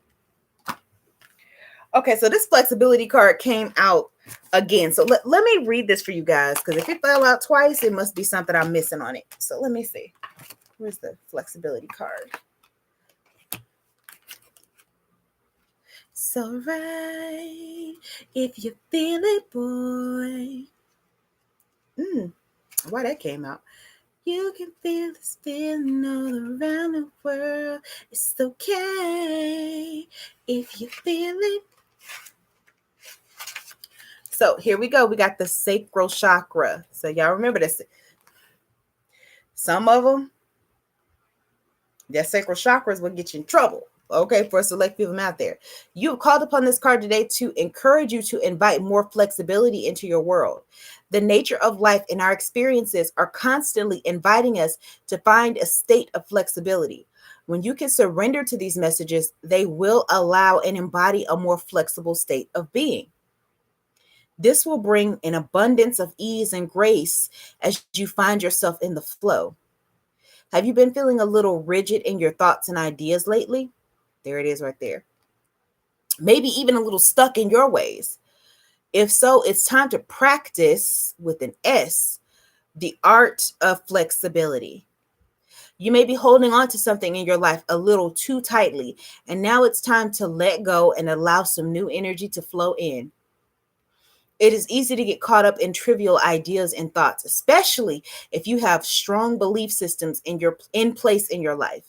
Okay, so this flexibility card came out again. So let me read this for you guys, because if it fell out twice, it must be something I'm missing on it. So let me see. Where's the flexibility card? It's all right if you feel it, boy. Why that came out? You can feel this feeling all around the world. It's okay if you feel it. So here we go. We got the sacral chakra. So y'all remember this. Some of them, their sacral chakras will get you in trouble. Okay, for a select few of them out there. You have called upon this card today to encourage you to invite more flexibility into your world. The nature of life and our experiences are constantly inviting us to find a state of flexibility. When you can surrender to these messages, they will allow and embody a more flexible state of being. This will bring an abundance of ease and grace as you find yourself in the flow. Have you been feeling a little rigid in your thoughts and ideas lately? There it is right there. Maybe even a little stuck in your ways. If so, it's time to practice, with an S, the art of flexibility. You may be holding on to something in your life a little too tightly, and now it's time to let go and allow some new energy to flow in. It is easy to get caught up in trivial ideas and thoughts, especially if you have strong belief systems in place in your life.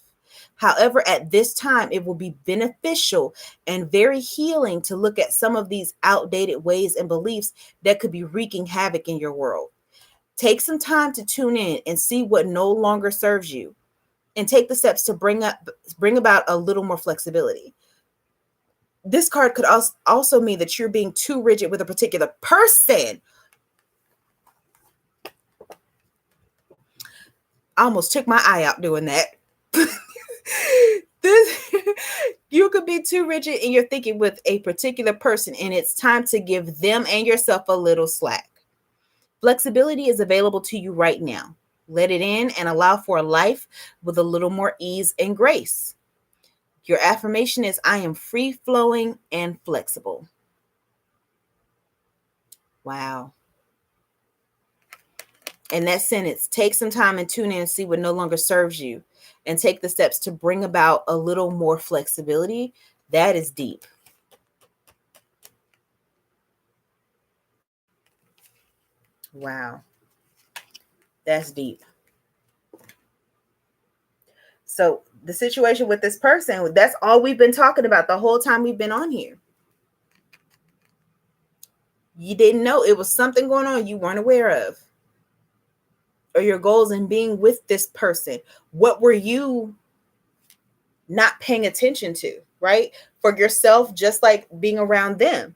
However, at this time, it will be beneficial and very healing to look at some of these outdated ways and beliefs that could be wreaking havoc in your world. Take some time to tune in and see what no longer serves you, and take the steps to bring about a little more flexibility. This card could also mean that you're being too rigid with a particular person. I almost took my eye out doing that. You could be too rigid in your thinking with a particular person, and it's time to give them and yourself a little slack. Flexibility is available to you right now. Let it in and allow for a life with a little more ease and grace. Your affirmation is, I am free flowing and flexible. Wow. And that sentence, take some time and tune in and see what no longer serves you, and take the steps to bring about a little more flexibility. That is deep. Wow. That's deep. So the situation with this person, that's all we've been talking about the whole time we've been on here. You didn't know it was something going on you weren't aware of, or your goals in being with this person. What were you not paying attention to, right? For yourself, just like being around them,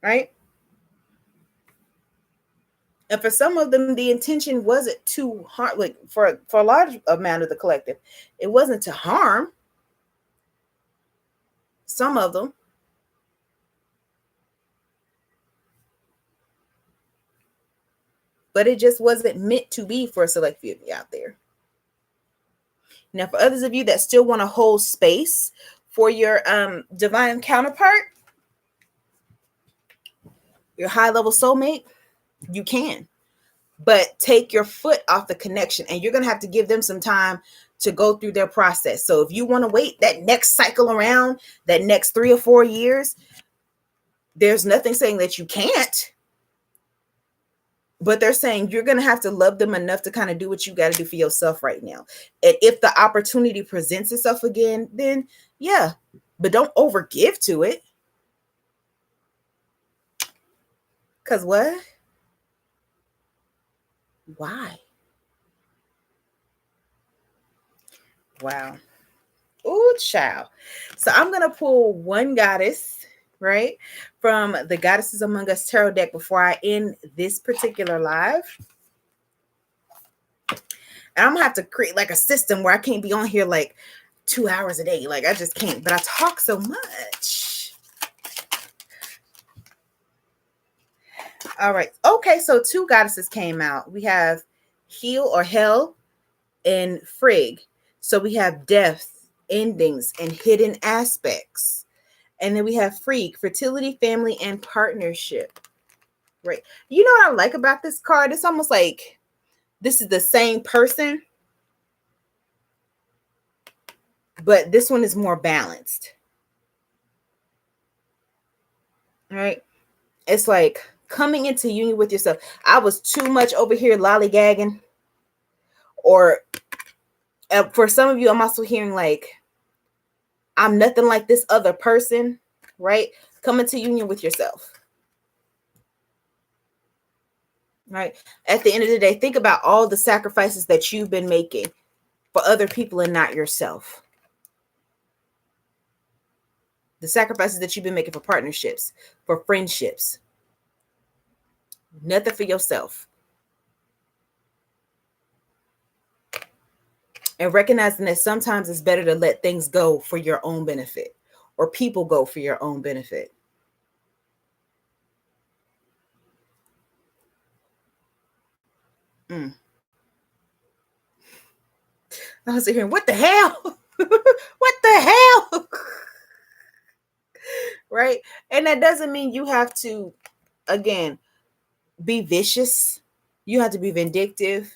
right? And for some of them, the intention wasn't to harm, like for a large amount of the collective, it wasn't to harm. Some of them. but it just wasn't meant to be for a select few of you out there. Now, for others of you that still want to hold space for your divine counterpart, your high level soulmate, you can, but take your foot off the connection, and you're going to have to give them some time to go through their process. So if you want to wait that next cycle around, that next 3 or 4 years, there's nothing saying that you can't, but they're saying you're going to have to love them enough to kind of do what you got to do for yourself right now. And if the opportunity presents itself again, then yeah, but don't overgive to it. Because what? Why? Wow. Ooh, child. So I'm going to pull one goddess, right, from the Goddesses Among Us tarot deck before I end this particular live. And I'm going to have to create like a system where I can't be on here like 2 hours a day. Like I just can't, but I talk so much. All right. Okay. So 2 goddesses came out. We have Heal or Hell and Frigg. So we have death, endings, and hidden aspects. And then we have Freak, fertility, family, and partnership. Right. You know what I like about this card? It's almost like this is the same person, but this one is more balanced. All right. It's like coming into union with yourself. I was too much over here lollygagging. Or for some of you, I'm also hearing like, I'm nothing like this other person, right? Come into union with yourself. Right. At the end of the day, think about all the sacrifices that you've been making for other people and not yourself. The sacrifices that you've been making for partnerships, for friendships. Nothing for yourself. And recognizing that sometimes it's better to let things go for your own benefit, or people go for your own benefit. I was hearing, what the hell? What the hell? Right? And that doesn't mean you have to, again, be vicious. You have to be vindictive.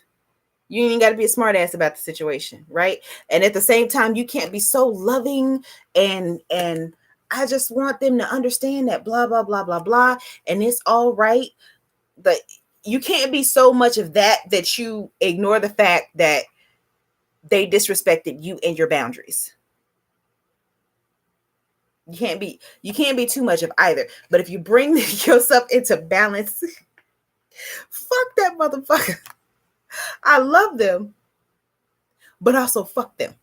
You ain't got to be a smart ass about the situation, right? And at the same time, you can't be so loving and I just want them to understand that blah, blah, blah, blah, blah. And it's all right. But you can't be so much of that you ignore the fact that they disrespected you and your boundaries. You can't be too much of either. But if you bring yourself into balance, fuck that motherfucker. I love them, but also fuck them.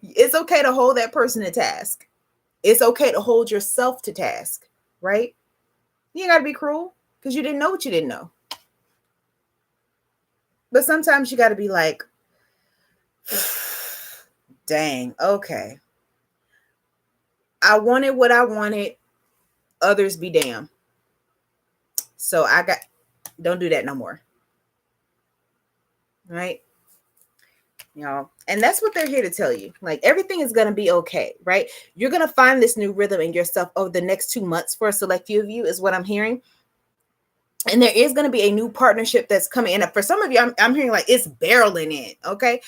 It's okay to hold that person to task. It's okay to hold yourself to task, right? You ain't got to be cruel because you didn't know what you didn't know. But sometimes you got to be like, dang, okay. I wanted what I wanted. Others be damned. So don't do that no more. Right? Y'all. And that's what they're here to tell you. Like everything is going to be okay, right? You're going to find this new rhythm in yourself over the next 2 months for a select few of you is what I'm hearing. And there is going to be a new partnership that's coming. And for some of you, I'm hearing like it's barreling in. Okay.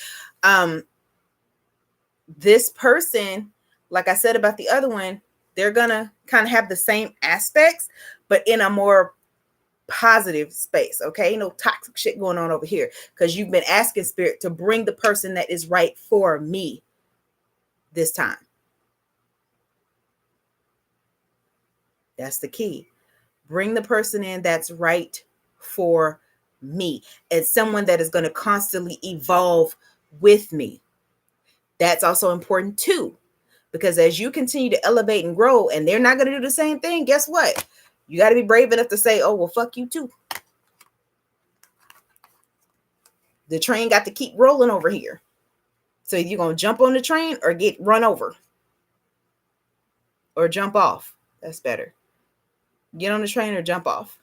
This person, like I said about the other one, they're going to kind of have the same aspects, but in a more positive space. Okay. No toxic shit going on over here because you've been asking spirit to bring the person that is right for me this time. That's the key. Bring the person in that's right for me and someone that is going to constantly evolve with me. That's also important too, because as you continue to elevate and grow and they're not going to do the same thing, guess what? You got to be brave enough to say, oh, well, fuck you too. The train got to keep rolling over here. So you're going to jump on the train or get run over or jump off. That's better. Get on the train or jump off.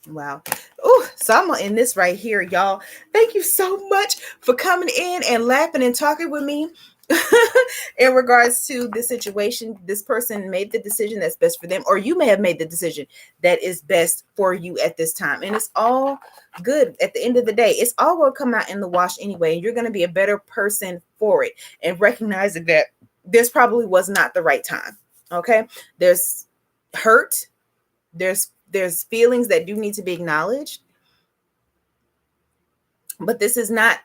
Wow. Oh, so I'm gonna end this right here, y'all. Thank you so much for coming in and laughing and talking with me in regards to this situation. This person made the decision that's best for them, or you may have made the decision that is best for you at this time. And it's all good. At the end of the day, it's all going to come out in the wash anyway. And you're going to be a better person for it, and recognizing that this probably was not the right time. Okay. There's hurt. There's feelings that do need to be acknowledged, but this is not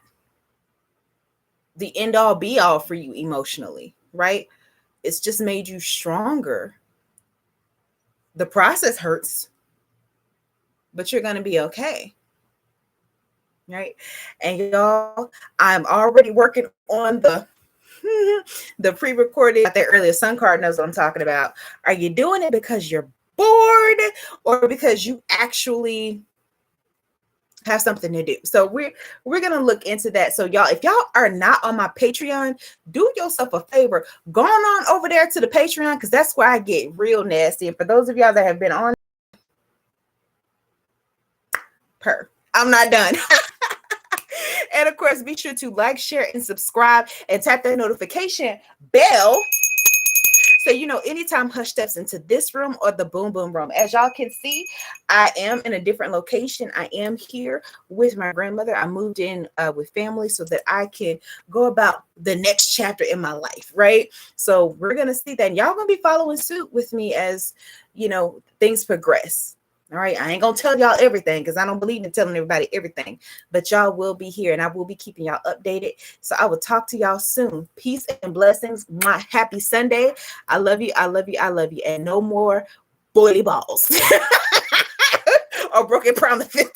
the end all be all for you emotionally, right? It's just made you stronger. The process hurts, but you're going to be okay. Right? And y'all, I'm already working on the the pre-recorded out there earlier. Sun Card knows what I'm talking about. Are you doing it because you're bored, or because you actually have something to do? So we're gonna look into that. So y'all, if y'all are not on my Patreon, do yourself a favor, go on over there to the Patreon, because that's where I get real nasty. And for those of y'all that have been on, I'm not done. And of course, be sure to like, share, and subscribe, and tap that notification bell so you know anytime Hush steps into this room or the Boom Boom room. As y'all can see, I am in a different location. I am here with my grandmother. I moved in with family so that I can go about the next chapter in my life, right? So we're going to see that. And y'all going to be following suit with me as, you know, things progress. All right. I ain't going to tell y'all everything because I don't believe in telling everybody everything, but y'all will be here and I will be keeping y'all updated. So I will talk to y'all soon. Peace and blessings. My happy Sunday. I love you. I love you. I love you. And no more boily balls or broken promises.